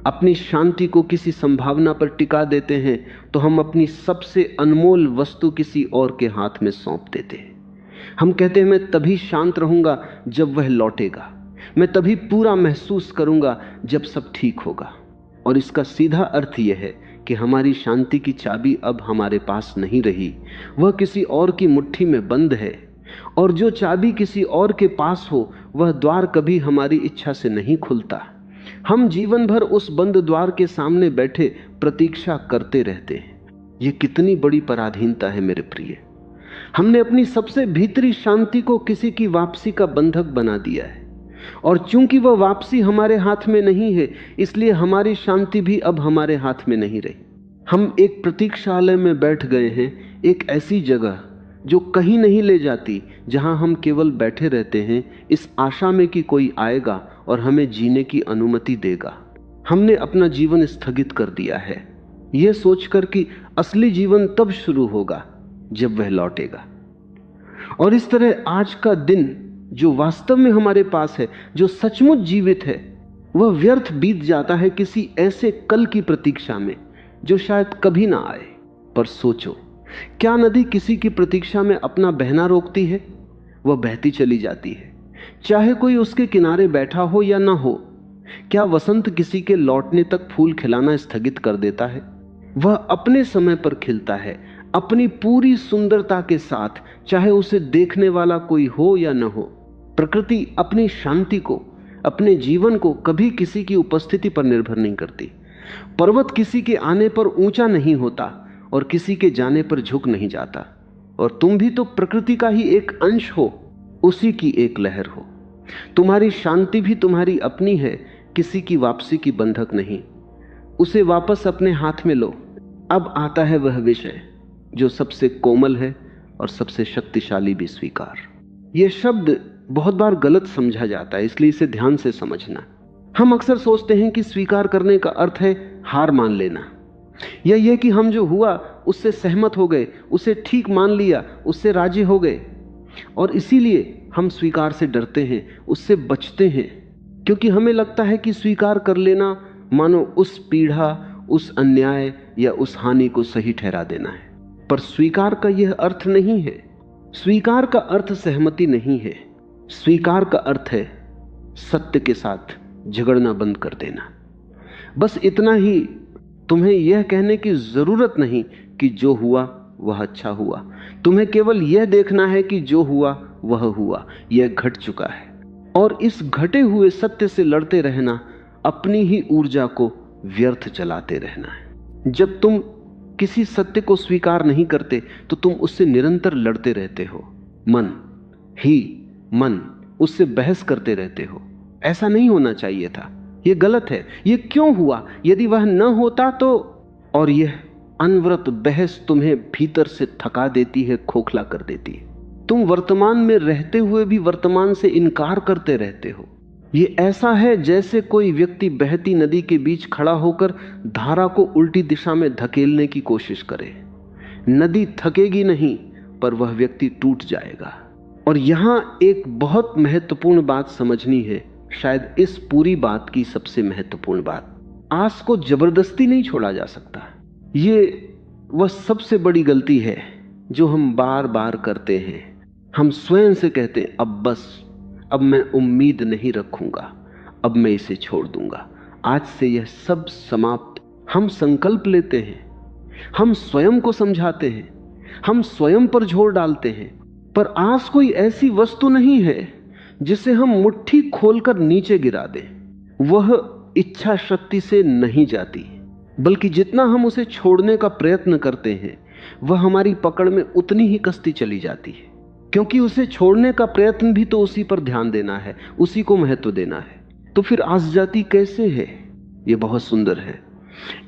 अपनी शांति को किसी संभावना पर टिका देते हैं तो हम अपनी सबसे अनमोल वस्तु किसी और के हाथ में सौंप देते हैं। हम कहते हैं, मैं तभी शांत रहूंगा जब वह लौटेगा, मैं तभी पूरा महसूस करूंगा जब सब ठीक होगा। और इसका सीधा अर्थ यह है कि हमारी शांति की चाबी अब हमारे पास नहीं रही, वह किसी और की मुट्ठी में बंद है। और जो चाबी किसी और के पास हो वह द्वार कभी हमारी इच्छा से नहीं खुलता। हम जीवन भर उस बंद द्वार के सामने बैठे प्रतीक्षा करते रहते हैं। यह कितनी बड़ी पराधीनता है मेरे प्रिय। हमने अपनी सबसे भीतरी शांति को किसी की वापसी का बंधक बना दिया है, और चूंकि वह वापसी हमारे हाथ में नहीं है इसलिए हमारी शांति भी अब हमारे हाथ में नहीं रही। हम एक प्रतीक्षालय में बैठ गए हैं, एक ऐसी जगह जो कहीं नहीं ले जाती, जहां हम केवल बैठे रहते हैं इस आशा में कि कोई आएगा और हमें जीने की अनुमति देगा। हमने अपना जीवन स्थगित कर दिया है, यह सोचकर कि असली जीवन तब शुरू होगा जब वह लौटेगा। और इस तरह आज का दिन जो वास्तव में हमारे पास है, जो सचमुच जीवित है, वह व्यर्थ बीत जाता है किसी ऐसे कल की प्रतीक्षा में जो शायद कभी ना आए। पर सोचो, क्या नदी किसी की प्रतीक्षा में अपना बहना रोकती है? वह बहती चली जाती है, चाहे कोई उसके किनारे बैठा हो या ना हो। क्या वसंत किसी के लौटने तक फूल खिलाना स्थगित कर देता है? वह अपने समय पर खिलता है, अपनी पूरी सुंदरता के साथ, चाहे उसे देखने वाला कोई हो या न हो। प्रकृति अपनी शांति को, अपने जीवन को कभी किसी की उपस्थिति पर निर्भर नहीं करती। पर्वत किसी के आने पर ऊंचा नहीं होता और किसी के जाने पर झुक नहीं जाता। और तुम भी तो प्रकृति का ही एक अंश हो, उसी की एक लहर हो। तुम्हारी शांति भी तुम्हारी अपनी है, किसी की वापसी की बंधक नहीं। उसे वापस अपने हाथ में लो। अब आता है वह विषय जो सबसे कोमल है और सबसे शक्तिशाली भी, स्वीकार। यह शब्द बहुत बार गलत समझा जाता है, इसलिए इसे ध्यान से समझना। हम अक्सर सोचते हैं कि स्वीकार करने का अर्थ है हार मान लेना, या यह कि हम जो हुआ उससे सहमत हो गए, उसे ठीक मान लिया, उससे राजी हो गए। और इसीलिए हम स्वीकार से डरते हैं, उससे बचते हैं, क्योंकि हमें लगता है कि स्वीकार कर लेना मानो उस पीड़ा, उस अन्याय या उस हानि को सही ठहरा देना है। पर स्वीकार का यह अर्थ नहीं है। स्वीकार का अर्थ सहमति नहीं है। स्वीकार का अर्थ है सत्य के साथ झगड़ना बंद कर देना। बस इतना ही। तुम्हें यह कहने की जरूरत नहीं कि जो हुआ वह अच्छा हुआ। तुम्हें केवल यह देखना है कि जो हुआ वह हुआ, यह घट चुका है। और इस घटे हुए सत्य से लड़ते रहना, अपनी ही ऊर्जा को व्यर्थ चलाते रहना है। जब तुम किसी सत्य को स्वीकार नहीं करते तो तुम उससे निरंतर लड़ते रहते हो। मन उससे बहस करते रहते हो। ऐसा नहीं होना चाहिए था, यह गलत है। यह क्यों हुआ? यदि वह न होता तो। और यह अनवरत बहस तुम्हें भीतर से थका देती है, खोखला कर देती है। तुम वर्तमान में रहते हुए भी वर्तमान से इनकार करते रहते हो। ये ऐसा है जैसे कोई व्यक्ति बहती नदी के बीच खड़ा होकर धारा को उल्टी दिशा में धकेलने की कोशिश करे। नदी थकेगी नहीं, पर वह व्यक्ति टूट जाएगा। और यहां एक बहुत महत्वपूर्ण बात समझनी है, शायद इस पूरी बात की सबसे महत्वपूर्ण बात। आस को जबरदस्ती नहीं छोड़ा जा सकता। ये वह सबसे बड़ी गलती है जो हम बार बार करते हैं। हम स्वयं से कहते हैं, अब बस, अब मैं उम्मीद नहीं रखूंगा, अब मैं इसे छोड़ दूंगा, आज से यह सब समाप्त। हम संकल्प लेते हैं, हम स्वयं को समझाते हैं, हम स्वयं पर जोर डालते हैं। पर आस कोई ऐसी वस्तु नहीं है जिसे हम मुट्ठी खोलकर नीचे गिरा दें। वह इच्छा शक्ति से नहीं जाती, बल्कि जितना हम उसे छोड़ने का प्रयत्न करते हैं वह हमारी पकड़ में उतनी ही कसती चली जाती है। क्योंकि उसे छोड़ने का प्रयत्न भी तो उसी पर ध्यान देना है, उसी को महत्व देना है। तो फिर आस जाती कैसे है? यह बहुत सुंदर है।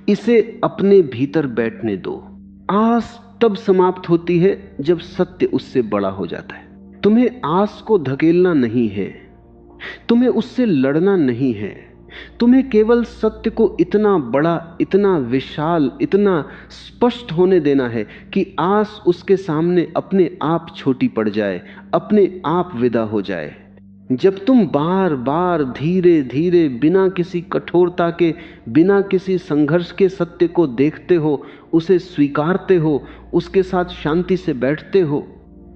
इसे अपने भीतर बैठने दो। आस तब समाप्त होती है जब सत्य उससे बड़ा हो जाता है। तुम्हें आस को धकेलना नहीं है, तुम्हें उससे लड़ना नहीं है। तुम्हें केवल सत्य को इतना बड़ा, इतना विशाल, इतना स्पष्ट होने देना है कि आस उसके सामने अपने आप छोटी पड़ जाए, अपने आप विदा हो जाए। जब तुम बार बार धीरे धीरे बिना किसी कठोरता के, बिना किसी संघर्ष के सत्य को देखते हो, उसे स्वीकारते हो, उसके साथ शांति से बैठते हो,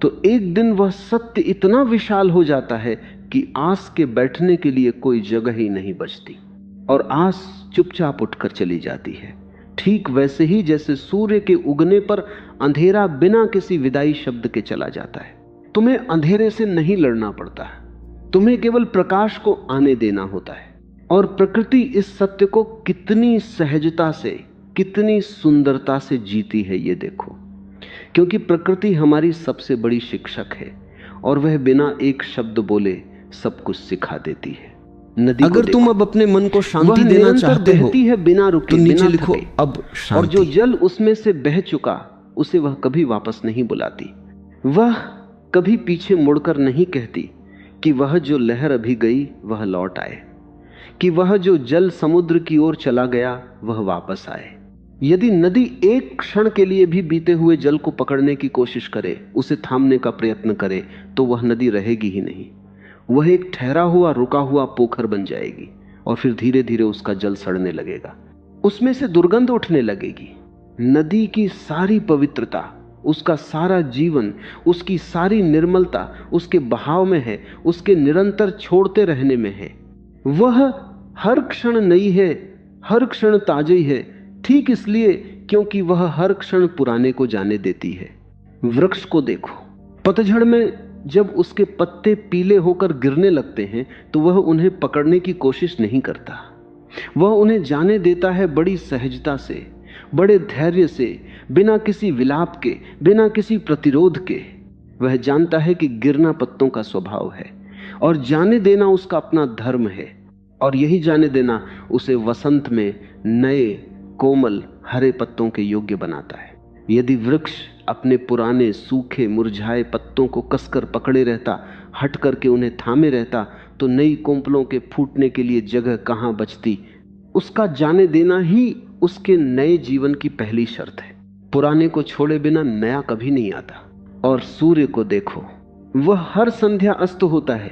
तो एक दिन वह सत्य इतना विशाल हो जाता है कि आस के बैठने के लिए कोई जगह ही नहीं बचती और आस चुपचाप उठकर चली जाती है। ठीक वैसे ही जैसे सूर्य के उगने पर अंधेरा बिना किसी विदाई शब्द के चला जाता है। तुम्हें अंधेरे से नहीं लड़ना पड़ता, तुम्हें केवल प्रकाश को आने देना होता है। और प्रकृति इस सत्य को कितनी सहजता से, कितनी सुंदरता से जीती है, ये देखो। क्योंकि प्रकृति हमारी सबसे बड़ी शिक्षक है और वह बिना एक शब्द बोले सब कुछ सिखा देती है। नदी अगर तुम अब अपने मन को शांति देना चाहते हो, है बिना रुके, तो नीचे लिखो अब शांति। और जो जल उसमें से बह चुका, उसे वह कभी वापस नहीं बुलाती। वह कभी पीछे मुड़कर नहीं कहती कि वह जो लहर अभी गई वह लौट आए। कि वह जो जल समुद्र की ओर चला गया वह वापस आए। यदि नदी एक क्षण के लिए भी बीते हुए जल को पकड़ने की कोशिश करे, उसे थामने का प्रयत्न करे, तो वह नदी रहेगी ही नहीं। वह एक ठहरा हुआ रुका हुआ पोखर बन जाएगी और फिर धीरे धीरे उसका जल सड़ने लगेगा, उसमें से दुर्गंध उठने लगेगी। नदी की सारी पवित्रता, उसका सारा जीवन, उसकी सारी निर्मलता उसके बहाव में है, उसके निरंतर छोड़ते रहने में है। वह हर क्षण नई है, हर क्षण ताजी है, ठीक इसलिए क्योंकि वह हर क्षण पुराने को जाने देती है। वृक्ष को देखो, पतझड़ में जब उसके पत्ते पीले होकर गिरने लगते हैं तो वह उन्हें पकड़ने की कोशिश नहीं करता, वह उन्हें जाने देता है बड़ी सहजता से, बड़े धैर्य से, बिना किसी विलाप के, बिना किसी प्रतिरोध के। वह जानता है कि गिरना पत्तों का स्वभाव है और जाने देना उसका अपना धर्म है, और यही जाने देना उसे वसंत में नए कोमल हरे पत्तों के योग्य बनाता है। यदि वृक्ष अपने पुराने सूखे मुरझाए पत्तों को कसकर पकड़े रहता, हट करके उन्हें थामे रहता, तो नई कोंपलों के फूटने के लिए जगह कहां बचती। उसका जाने देना ही उसके नए जीवन की पहली शर्त है। पुराने को छोड़े बिना नया कभी नहीं आता। और सूर्य को देखो, वह हर संध्या अस्त होता है,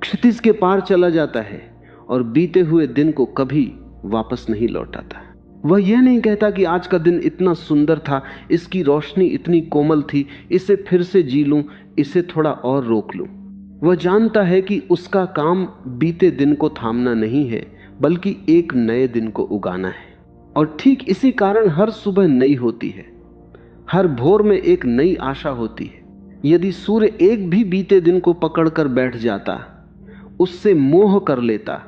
क्षितिज के पार चला जाता है और बीते हुए दिन को कभी वापस नहीं लौटाता। वह यह नहीं कहता कि आज का दिन इतना सुंदर था, इसकी रोशनी इतनी कोमल थी, इसे फिर से जी लूं, इसे थोड़ा और रोक लूं। वह जानता है कि उसका काम बीते दिन को थामना नहीं है, बल्कि एक नए दिन को उगाना है। और ठीक इसी कारण हर सुबह नई होती है, हर भोर में एक नई आशा होती है। यदि सूर्य एक भी बीते दिन को पकड़कर बैठ जाता, उससे मोह कर लेता,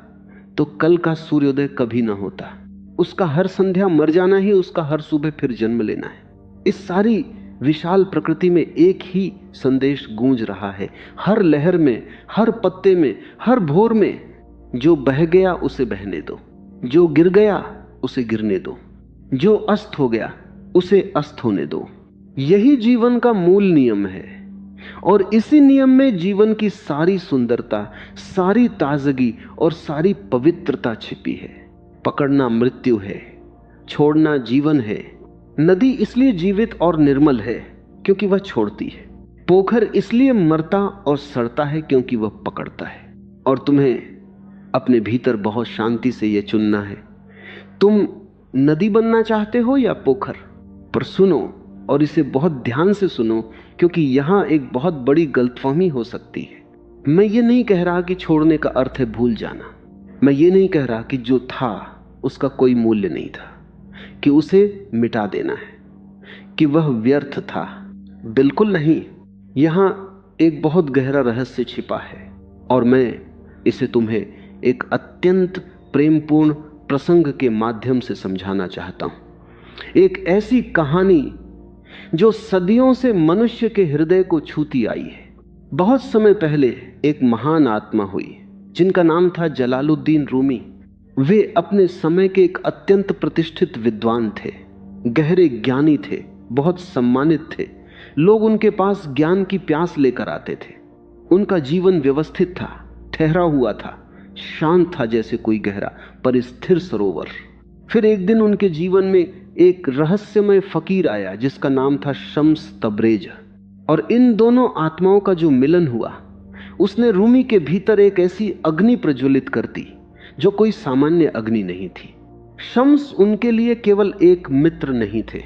तो कल का सूर्योदय कभी ना होता। उसका हर संध्या मर जाना ही उसका हर सुबह फिर जन्म लेना है। इस सारी विशाल प्रकृति में एक ही संदेश गूंज रहा है, हर लहर में, हर पत्ते में, हर भोर में, जो बह गया उसे बहने दो, जो गिर गया उसे गिरने दो, जो अस्त हो गया उसे अस्त होने दो। यही जीवन का मूल नियम है और इसी नियम में जीवन की सारी सुंदरता, सारी ताजगी और सारी पवित्रता छिपी है। पकड़ना मृत्यु है, छोड़ना जीवन है। नदी इसलिए जीवित और निर्मल है क्योंकि वह छोड़ती है। पोखर इसलिए मरता और सड़ता है क्योंकि वह पकड़ता है। और तुम्हें अपने भीतर बहुत शांति से यह चुनना है, तुम नदी बनना चाहते हो या पोखर। पर सुनो, और इसे बहुत ध्यान से सुनो, क्योंकि यहां एक बहुत बड़ी गलतफहमी हो सकती है। मैं ये नहीं कह रहा कि छोड़ने का अर्थ है भूल जाना। मैं ये नहीं कह रहा कि जो था उसका कोई मूल्य नहीं था, कि उसे मिटा देना है, कि वह व्यर्थ था। बिल्कुल नहीं। यहां एक बहुत गहरा रहस्य छिपा है और मैं इसे तुम्हें एक अत्यंत प्रेमपूर्ण प्रसंग के माध्यम से समझाना चाहता हूं। एक ऐसी कहानी जो सदियों से मनुष्य के हृदय को छूती आई है। बहुत समय पहले एक महान आत्मा हुई जिनका नाम था जलालुद्दीन रूमी। वे अपने समय के एक अत्यंत प्रतिष्ठित विद्वान थे, गहरे ज्ञानी थे, बहुत सम्मानित थे। लोग उनके पास ज्ञान की प्यास लेकर आते थे। उनका जीवन व्यवस्थित था, ठहरा हुआ था, शांत था जैसे कोई गहरा पर स्थिर सरोवर। फिर एक दिन उनके जीवन में एक रहस्यमय फकीर आया जिसका नाम था शम्स तब्रेज। और इन दोनों आत्माओं का जो मिलन हुआ, उसने रूमी के भीतर एक ऐसी अग्नि प्रज्वलित कर दी जो कोई सामान्य अग्नि नहीं थी। शम्स उनके लिए केवल एक मित्र नहीं थे,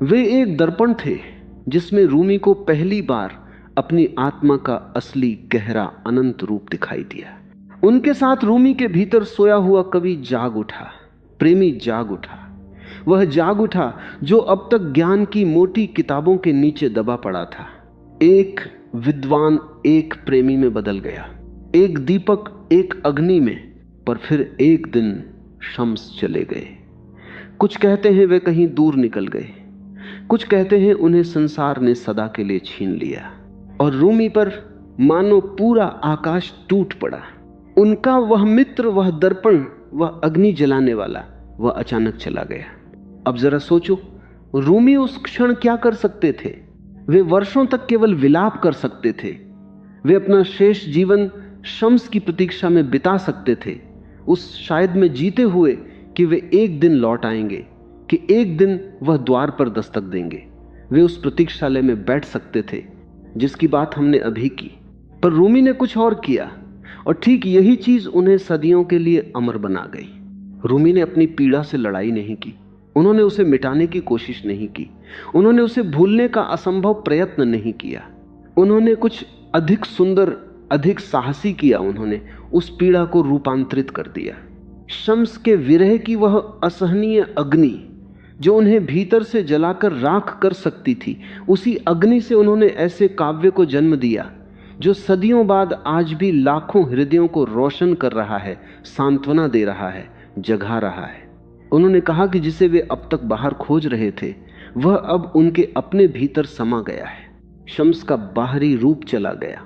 वे एक दर्पण थे जिसमें रूमी को पहली बार अपनी आत्मा का असली गहरा अनंत रूप दिखाई दिया। उनके साथ रूमी के भीतर सोया हुआ कवि जाग उठा, प्रेमी जाग उठा। वह जाग उठा जो अब तक ज्ञान की मोटी किताबों के नीचे दबा पड़ा था। एक विद्वान एक प्रेमी में बदल गया, एक दीपक एक अग्नि में। पर फिर एक दिन शम्स चले गए। कुछ कहते हैं वे कहीं दूर निकल गए, कुछ कहते हैं उन्हें संसार ने सदा के लिए छीन लिया। और रूमी पर मानो पूरा आकाश टूट पड़ा। उनका वह मित्र, वह दर्पण, वह अग्नि जलाने वाला, वह अचानक चला गया। अब जरा सोचो, रूमी उस क्षण क्या कर सकते थे? वे वर्षों तक केवल विलाप कर सकते थे। वे अपना शेष जीवन शम्स की प्रतीक्षा में बिता सकते थे उस शायद में जीते हुए कि वे एक दिन लौट आएंगे, कि एक दिन वह द्वार पर दस्तक देंगे। वे उस प्रतीक्षालय में बैठ सकते थे जिसकी बात हमने अभी की। पर रूमी ने कुछ और किया, और ठीक यही चीज उन्हें सदियों के लिए अमर बना गई। रूमी ने अपनी पीड़ा से लड़ाई नहीं की, उन्होंने उसे मिटाने की कोशिश नहीं की, उन्होंने उसे भूलने का असंभव प्रयत्न नहीं किया। उन्होंने कुछ अधिक सुंदर, अधिक साहसी किया। उन्होंने उस पीड़ा को रूपांतरित कर दिया। शम्स के विरह की वह असहनीय अग्नि जो उन्हें भीतर से जलाकर राख कर सकती थी, उसी अग्नि से उन्होंने ऐसे काव्य को जन्म दिया जो सदियों बाद आज भी लाखों हृदयों को रोशन कर रहा है, सांत्वना दे रहा है, जगा रहा है। उन्होंने कहा कि जिसे वे अब तक बाहर खोज रहे थे वह अब उनके अपने भीतर समा गया है। शम्स का बाहरी रूप चला गया,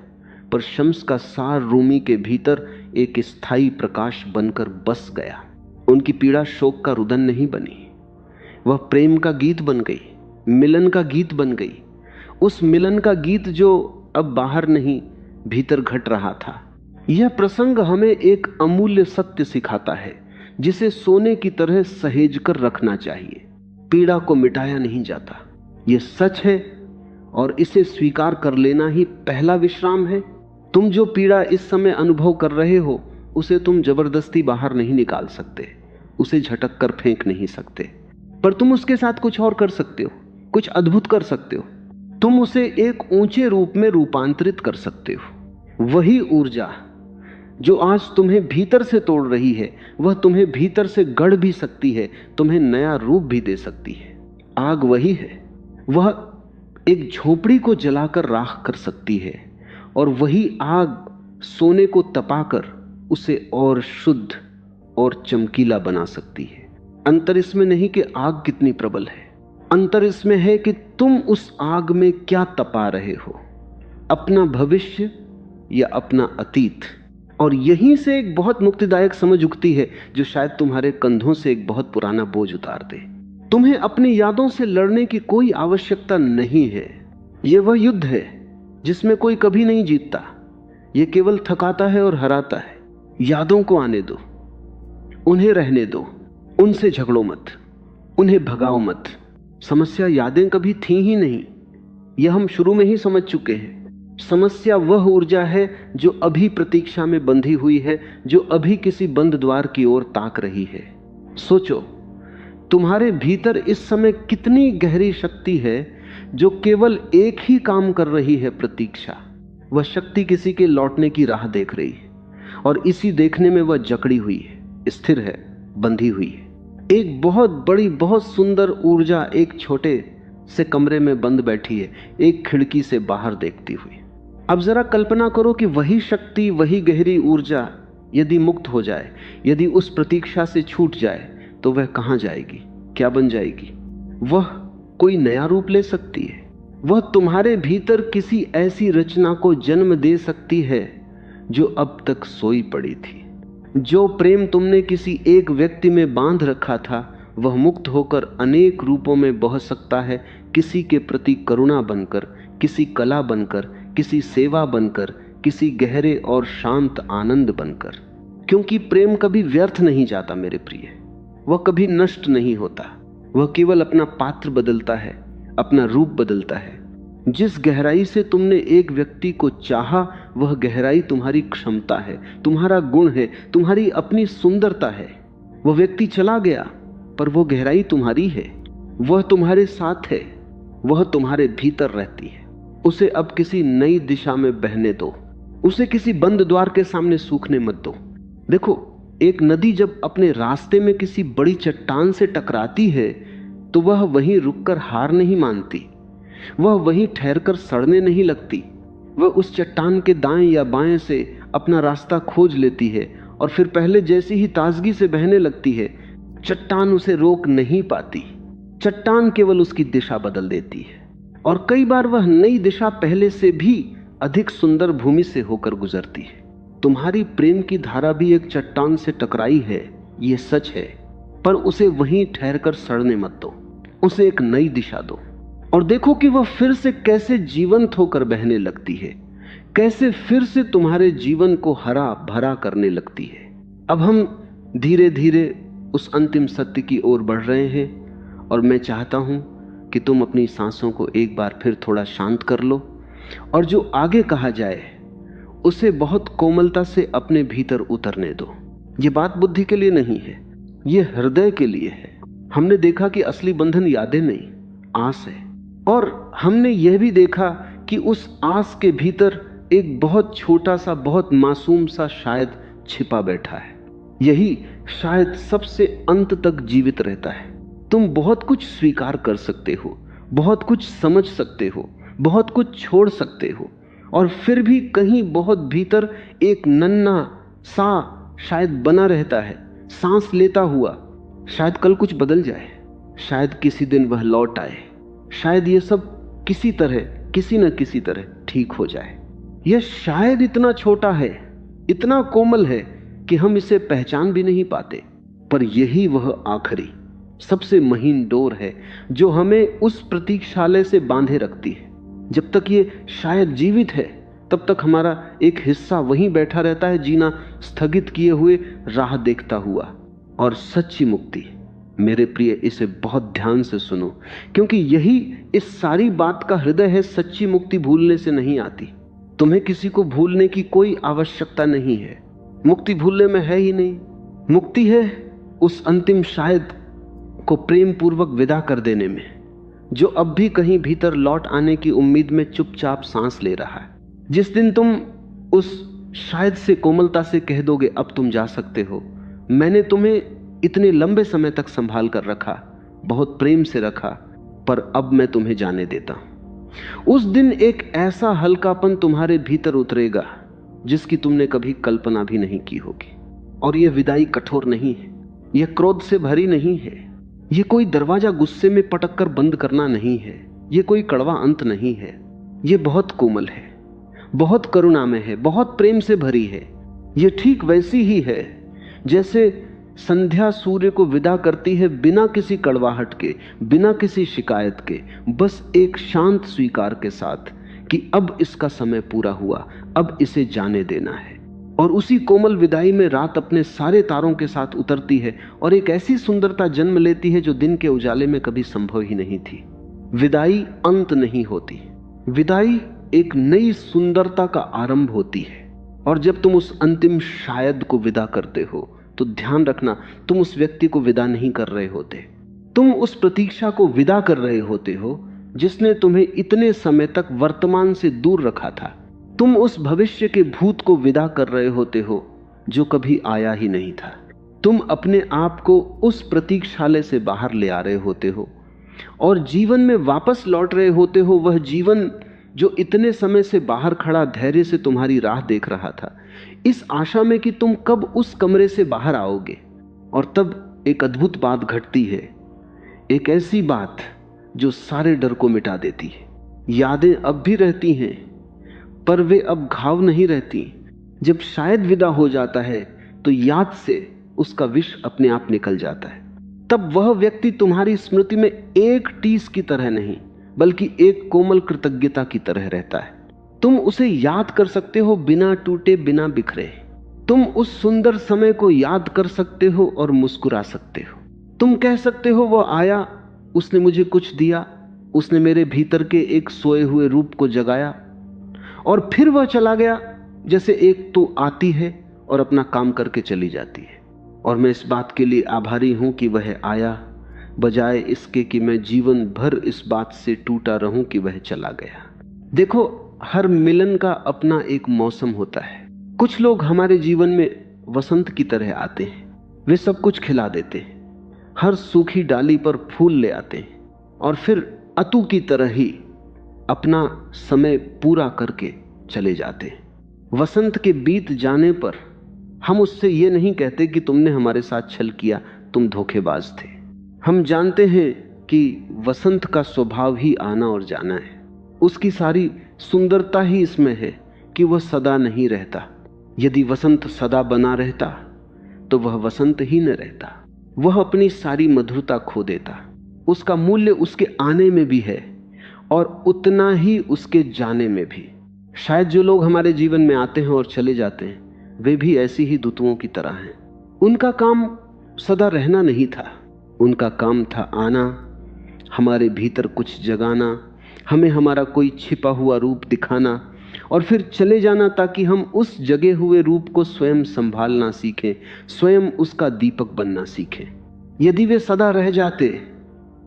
पर शम्स का सार रूमी के भीतर एक स्थायी प्रकाश बनकर बस गया। उनकी पीड़ा शोक का रुदन नहीं बनी, वह प्रेम का गीत बन गई, मिलन का गीत बन गई। उस मिलन का गीत जो अब बाहर नहीं भीतर घट रहा था। यह प्रसंग हमें एक अमूल्य सत्य सिखाता है जिसे सोने की तरह सहेज कर रखना चाहिए। पीड़ा को मिटाया नहीं जाता, यह सच है, और इसे स्वीकार कर लेना ही पहला विश्राम है। तुम जो पीड़ा इस समय अनुभव कर रहे हो उसे तुम जबरदस्ती बाहर नहीं निकाल सकते, उसे झटक कर फेंक नहीं सकते, पर तुम उसके साथ कुछ और कर सकते हो, कुछ अद्भुत कर सकते हो। तुम उसे एक ऊंचे रूप में रूपांतरित कर सकते हो। वही ऊर्जा जो आज तुम्हें भीतर से तोड़ रही है वह तुम्हें भीतर से गढ़ भी सकती है, तुम्हें नया रूप भी दे सकती है। आग वही है, वह एक झोपड़ी को जलाकर राख कर सकती है, और वही आग सोने को तपाकर उसे और शुद्ध और चमकीला बना सकती है। अंतर इसमें नहीं कि आग कितनी प्रबल है, अंतर इसमें है कि तुम उस आग में क्या तपा रहे हो, अपना भविष्य या अपना अतीत। और यहीं से एक बहुत मुक्तिदायक समझ उगती है जो शायद तुम्हारे कंधों से एक बहुत पुराना बोझ उतार दे। तुम्हें अपनी यादों से लड़ने की कोई आवश्यकता नहीं है। यह वह युद्ध है जिसमें कोई कभी नहीं जीतता, यह केवल थकाता है और हराता है। यादों को आने दो, उन्हें रहने दो, उनसे झगड़ो मत, उन्हें भगाओ मत। समस्या यादें कभी थी ही नहीं, यह हम शुरू में ही समझ चुके हैं। समस्या वह ऊर्जा है जो अभी प्रतीक्षा में बंधी हुई है, जो अभी किसी बंद द्वार की ओर ताक रही है। सोचो, तुम्हारे भीतर इस समय कितनी गहरी शक्ति है जो केवल एक ही काम कर रही है, प्रतीक्षा। वह शक्ति किसी के लौटने की राह देख रही है, और इसी देखने में वह जकड़ी हुई है, स्थिर है, बंधी हुई है। एक बहुत बड़ी, बहुत सुंदर ऊर्जा एक छोटे से कमरे में बंद बैठी है, एक खिड़की से बाहर देखती हुई। अब जरा कल्पना करो कि वही शक्ति, वही गहरी ऊर्जा यदि मुक्त हो जाए, यदि उस प्रतीक्षा से छूट जाए, तो वह कहां जाएगी, क्या बन जाएगी? वह कोई नया रूप ले सकती है। वह तुम्हारे भीतर किसी ऐसी रचना को जन्म दे सकती है जो अब तक सोई पड़ी थी। जो प्रेम तुमने किसी एक व्यक्ति में बांध रखा था वह मुक्त होकर अनेक रूपों में बह सकता है, किसी के प्रति करुणा बनकर, किसी कला बनकर, किसी सेवा बनकर, किसी गहरे और शांत आनंद बनकर। क्योंकि प्रेम कभी व्यर्थ नहीं जाता मेरे प्रिय, वह कभी नष्ट नहीं होता। वह केवल अपना पात्र बदलता है, अपना रूप बदलता है। जिस गहराई से तुमने एक व्यक्ति को चाहा वह गहराई तुम्हारी क्षमता है, तुम्हारा गुण है, तुम्हारी अपनी सुंदरता है। वह व्यक्ति चला गया पर वो गहराई तुम्हारी है, वह तुम्हारे साथ है, वह तुम्हारे भीतर रहती है। उसे अब किसी नई दिशा में बहने दो, उसे किसी बंद द्वार के सामने सूखने मत दो। देखो, एक नदी जब अपने रास्ते में किसी बड़ी चट्टान से टकराती है तो वह वहीं रुककर हार नहीं मानती, वह वहीं ठहरकर सड़ने नहीं लगती। वह उस चट्टान के दाएं या बाएं से अपना रास्ता खोज लेती है और फिर पहले जैसी ही ताजगी से बहने लगती है। चट्टान उसे रोक नहीं पाती, चट्टान केवल उसकी दिशा बदल देती है, और कई बार वह नई दिशा पहले से भी अधिक सुंदर भूमि से होकर गुजरती है। तुम्हारी प्रेम की धारा भी एक चट्टान से टकराई है, यह सच है, पर उसे वहीं ठहरकर सड़ने मत दो, उसे एक नई दिशा दो और देखो कि वह फिर से कैसे जीवंत होकर बहने लगती है, कैसे फिर से तुम्हारे जीवन को हरा भरा करने लगती है। अब हम धीरे धीरे उस अंतिम सत्य की ओर बढ़ रहे हैं और मैं चाहता हूं कि तुम अपनी सांसों को एक बार फिर थोड़ा शांत कर लो और जो आगे कहा जाए उसे बहुत कोमलता से अपने भीतर उतरने दो। ये बात बुद्धि के लिए नहीं है, ये हृदय के लिए है। हमने देखा कि असली बंधन यादें नहीं, आस है। और हमने यह भी देखा कि उस आस के भीतर एक बहुत छोटा सा, बहुत मासूम सा शायद छिपा बैठा है। यही शायद सबसे अंत तक जीवित रहता है। तुम बहुत कुछ स्वीकार कर सकते हो, बहुत कुछ समझ सकते हो, बहुत कुछ छोड़ सकते हो, और फिर भी कहीं बहुत भीतर एक नन्हा सा शायद बना रहता है, सांस लेता हुआ। शायद कल कुछ बदल जाए, शायद किसी दिन वह लौट आए, शायद ये सब किसी तरह, किसी न किसी तरह ठीक हो जाए। यह शायद इतना छोटा है, इतना कोमल है कि हम इसे पहचान भी नहीं पाते, पर यही वह आखिरी सबसे महीन डोर है जो हमें उस प्रतीक्षालय से बांधे रखती है। जब तक ये शायद जीवित है तब तक हमारा एक हिस्सा वहीं बैठा रहता है, जीना स्थगित किए हुए, राह देखता हुआ। और सच्ची मुक्ति, मेरे प्रिय, इसे बहुत ध्यान से सुनो, क्योंकि यही इस सारी बात का हृदय है। सच्ची मुक्ति भूलने से नहीं आती। तुम्हें किसी को भूलने की कोई आवश्यकता नहीं है। मुक्ति भूलने में है ही नहीं। मुक्ति है उस अंतिम शायद को प्रेम पूर्वक विदा कर देने में, जो अब भी कहीं भीतर लौट आने की उम्मीद में चुपचाप सांस ले रहा है। जिस दिन तुम उस शायद से कोमलता से कह दोगे, अब तुम जा सकते हो, मैंने तुम्हें इतने लंबे समय तक संभाल कर रखा, बहुत प्रेम से रखा, पर अब मैं तुम्हें जाने देता हूं। उस दिन एक ऐसा हल्कापन तुम्हारे भीतर उतरेगा जिसकी तुमने कभी कल्पना भी नहीं की होगी। और यह विदाई कठोर नहीं है, यह क्रोध से भरी नहीं है, यह कोई दरवाजा गुस्से में पटक कर बंद करना नहीं है, यह कोई कड़वा अंत नहीं है। यह बहुत कोमल है, बहुत करुणामय है, बहुत प्रेम से भरी है। यह ठीक वैसी ही है जैसे संध्या सूर्य को विदा करती है, बिना किसी कड़वाहट के, बिना किसी शिकायत के, बस एक शांत स्वीकार के साथ कि अब इसका समय पूरा हुआ, अब इसे जाने देना है। और उसी कोमल विदाई में रात अपने सारे तारों के साथ उतरती है और एक ऐसी सुंदरता जन्म लेती है जो दिन के उजाले में कभी संभव ही नहीं थी। विदाई अंत नहीं होती, विदाई एक नई सुंदरता का आरंभ होती है। और जब तुम उस अंतिम शायद को विदा करते हो तो ध्यान रखना, तुम उस व्यक्ति को विदा नहीं कर रहे होते, तुम उस प्रतीक्षा को विदा कर रहे होते हो जिसने तुम्हें इतने समय तक वर्तमान से दूर रखा था। तुम उस भविष्य के भूत को विदा कर रहे होते हो जो कभी आया ही नहीं था। तुम अपने आप को उस प्रतीक्षालय से बाहर ले आ रहे होते हो और जीवन में वापस लौट रहे होते हो, वह जीवन जो इतने समय से बाहर खड़ा धैर्य से तुम्हारी राह देख रहा था, इस आशा में कि तुम कब उस कमरे से बाहर आओगे। और तब एक अद्भुत बात घटती है, एक ऐसी बात जो सारे डर को मिटा देती है। यादें अब भी रहती हैं, पर वे अब घाव नहीं रहती। जब शायद विदा हो जाता है तो याद से उसका विष अपने आप निकल जाता है। तब वह व्यक्ति तुम्हारी स्मृति में एक टीस की तरह नहीं, बल्कि एक कोमल कृतज्ञता की तरह रहता है। तुम उसे याद कर सकते हो बिना टूटे, बिना बिखरे। तुम उस सुंदर समय को याद कर सकते हो और मुस्कुरा सकते हो। तुम कह सकते हो, वो आया, उसने मुझे कुछ दिया, उसने मेरे भीतर के एक सोए हुए रूप को जगाया और फिर वह चला गया, जैसे एक तो आती है और अपना काम करके चली जाती है। और मैं इस बात के लिए आभारी हूं कि वह आया, बजाय इसके कि मैं जीवन भर इस बात से टूटा रहूं कि वह चला गया। देखो, हर मिलन का अपना एक मौसम होता है। कुछ लोग हमारे जीवन में वसंत की तरह आते हैं, वे सब कुछ खिला देते हैं, हर सूखी डाली पर फूल ले आते हैं और फिर अतु की तरह ही अपना समय पूरा करके चले जाते हैं। वसंत के बीत जाने पर हम उससे ये नहीं कहते कि तुमने हमारे साथ छल किया, तुम धोखेबाज थे। हम जानते हैं कि वसंत का स्वभाव ही आना और जाना है। उसकी सारी सुंदरता ही इसमें है कि वह सदा नहीं रहता। यदि वसंत सदा बना रहता तो वह वसंत ही न रहता, वह अपनी सारी मधुरता खो देता। उसका मूल्य उसके आने में भी है और उतना ही उसके जाने में भी। शायद जो लोग हमारे जीवन में आते हैं और चले जाते हैं, वे भी ऐसी ही दूतों की तरह हैं। उनका काम सदा रहना नहीं था, उनका काम था आना, हमारे भीतर कुछ जगाना, हमें हमारा कोई छिपा हुआ रूप दिखाना और फिर चले जाना, ताकि हम उस जगे हुए रूप को स्वयं संभालना सीखें, स्वयं उसका दीपक बनना सीखें। यदि वे सदा रह जाते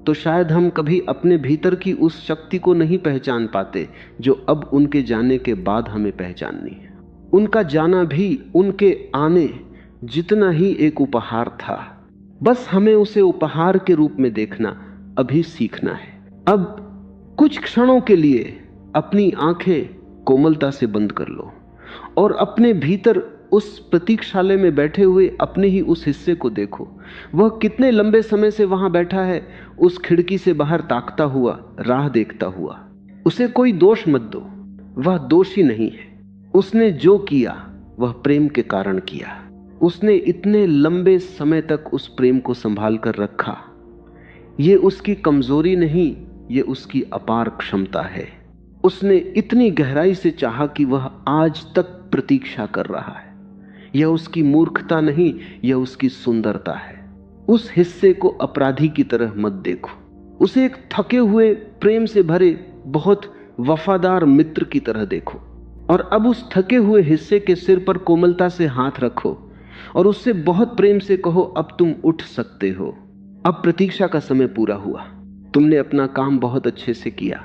तो शायद हम कभी अपने भीतर की उस शक्ति को नहीं पहचान पाते जो अब उनके जाने के बाद हमें पहचाननी है। उनका जाना भी उनके आने जितना ही एक उपहार था, बस हमें उसे उपहार के रूप में देखना अभी सीखना है। अब कुछ क्षणों के लिए अपनी आंखें कोमलता से बंद कर लो और अपने भीतर उस प्रतीक्षालय में बैठे हुए अपने ही उस हिस्से को देखो। वह कितने लंबे समय से वहां बैठा है, उस खिड़की से बाहर ताकता हुआ, राह देखता हुआ। उसे कोई दोष मत दो, वह दोषी नहीं है। उसने जो किया वह प्रेम के कारण किया। उसने इतने लंबे समय तक उस प्रेम को संभाल कर रखा। ये उसकी कमजोरी नहीं, ये उसकी अपार क्षमता है। उसने इतनी गहराई से चाहा कि वह आज तक प्रतीक्षा कर रहा है। यह उसकी मूर्खता नहीं, यह उसकी सुंदरता है। उस हिस्से को अपराधी की तरह मत देखो, उसे एक थके हुए प्रेम से भरे बहुत वफादार मित्र की तरह देखो। और अब उस थके हुए हिस्से के सिर पर कोमलता से हाथ रखो और उससे बहुत प्रेम से कहो, अब तुम उठ सकते हो। अब प्रतीक्षा का समय पूरा हुआ। तुमने अपना काम बहुत अच्छे से किया,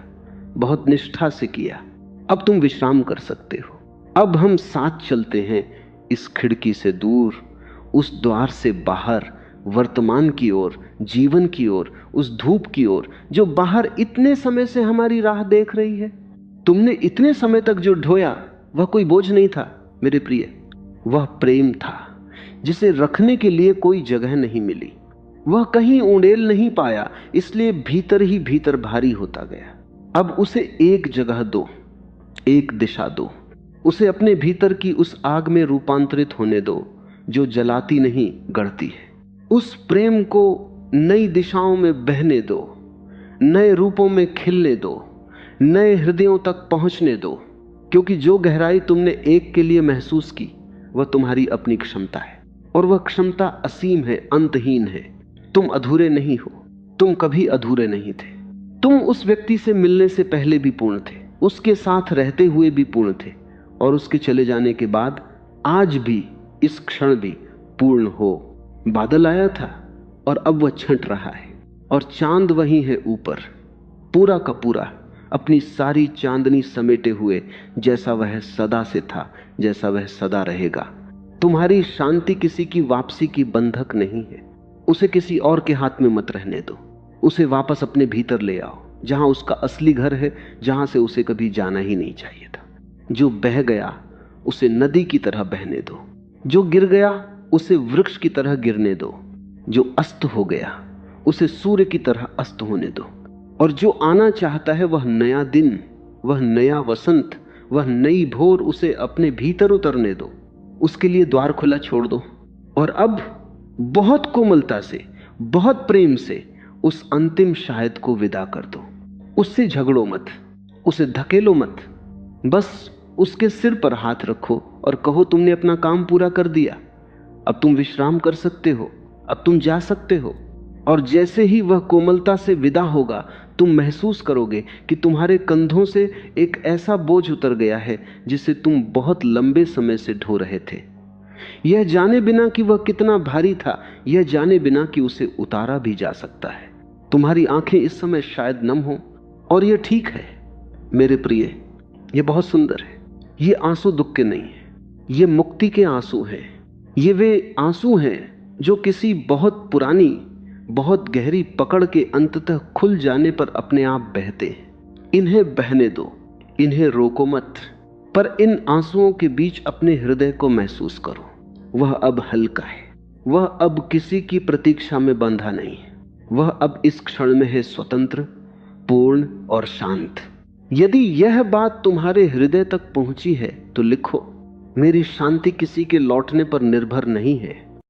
बहुत निष्ठा से किया। अब तुम विश्राम कर सकते हो। अब हम साथ चलते हैं इस खिड़की से दूर, उस द्वार से बाहर, वर्तमान की ओर, जीवन की ओर, उस धूप की ओर जो बाहर इतने समय से हमारी राह देख रही है। तुमने इतने समय तक जो ढोया वह कोई बोझ नहीं था मेरे प्रिय, वह प्रेम था जिसे रखने के लिए कोई जगह नहीं मिली। वह कहीं उड़ेल नहीं पाया, इसलिए भीतर ही भीतर भारी होता गया। अब उसे एक जगह दो, एक दिशा दो। उसे अपने भीतर की उस आग में रूपांतरित होने दो जो जलाती नहीं, गढ़ती है। उस प्रेम को नई दिशाओं में बहने दो, नए रूपों में खिलने दो, नए हृदयों तक पहुंचने दो। क्योंकि जो गहराई तुमने एक के लिए महसूस की वह तुम्हारी अपनी क्षमता है, और वह क्षमता असीम है, अंतहीन है। तुम अधूरे नहीं हो, तुम कभी अधूरे नहीं थे। तुम उस व्यक्ति से मिलने से पहले भी पूर्ण थे, उसके साथ रहते हुए भी पूर्ण थे, और उसके चले जाने के बाद आज भी, इस क्षण भी पूर्ण हो। बादल आया था और अब वह छंट रहा है, और चांद वही है ऊपर, पूरा का पूरा अपनी सारी चांदनी समेटे हुए, जैसा वह सदा से था, जैसा वह सदा रहेगा। तुम्हारी शांति किसी की वापसी की बंधक नहीं है। उसे किसी और के हाथ में मत रहने दो। उसे वापस अपने भीतर ले आओ, जहां उसका असली घर है, जहां से उसे कभी जाना ही नहीं चाहिए था। जो बह गया उसे नदी की तरह बहने दो, जो गिर गया उसे वृक्ष की तरह गिरने दो, जो अस्त हो गया उसे सूर्य की तरह अस्त होने दो, और जो आना चाहता है वह नया दिन, वह नया वसंत, वह नई भोर उसे अपने भीतर उतरने दो। उसके लिए द्वार खुला छोड़ दो, और अब बहुत कोमलता से, बहुत प्रेम से उस अंतिम शायद को विदा कर दो। उससे झगड़ो मत, उसे धकेलो मत, बस उसके सिर पर हाथ रखो और कहो, तुमने अपना काम पूरा कर दिया, अब तुम विश्राम कर सकते हो, अब तुम जा सकते हो। और जैसे ही वह कोमलता से विदा होगा, तुम महसूस करोगे कि तुम्हारे कंधों से एक ऐसा बोझ उतर गया है जिसे तुम बहुत लंबे समय से ढो रहे थे। यह जाने बिना कि वह कितना भारी था, यह जाने बिना कि उसे उतारा भी जा सकता है। तुम्हारी आंखें इस समय शायद नम हो, और यह ठीक है मेरे प्रिय, यह बहुत सुंदर है। ये आंसू दुख के नहीं है, ये मुक्ति के आंसू हैं। ये वे आंसू हैं जो किसी बहुत पुरानी, बहुत गहरी पकड़ के अंततः खुल जाने पर अपने आप बहते हैं। इन्हें बहने दो, इन्हें रोको मत, पर इन आंसुओं के बीच अपने हृदय को महसूस करो। वह अब हल्का है, वह अब किसी की प्रतीक्षा में बंधा नहीं है, वह अब इस क्षण में है स्वतंत्र, पूर्ण और शांत। यदि यह बात तुम्हारे हृदय तक पहुंची है तो लिखो, मेरी शांति किसी के लौटने पर निर्भर नहीं है,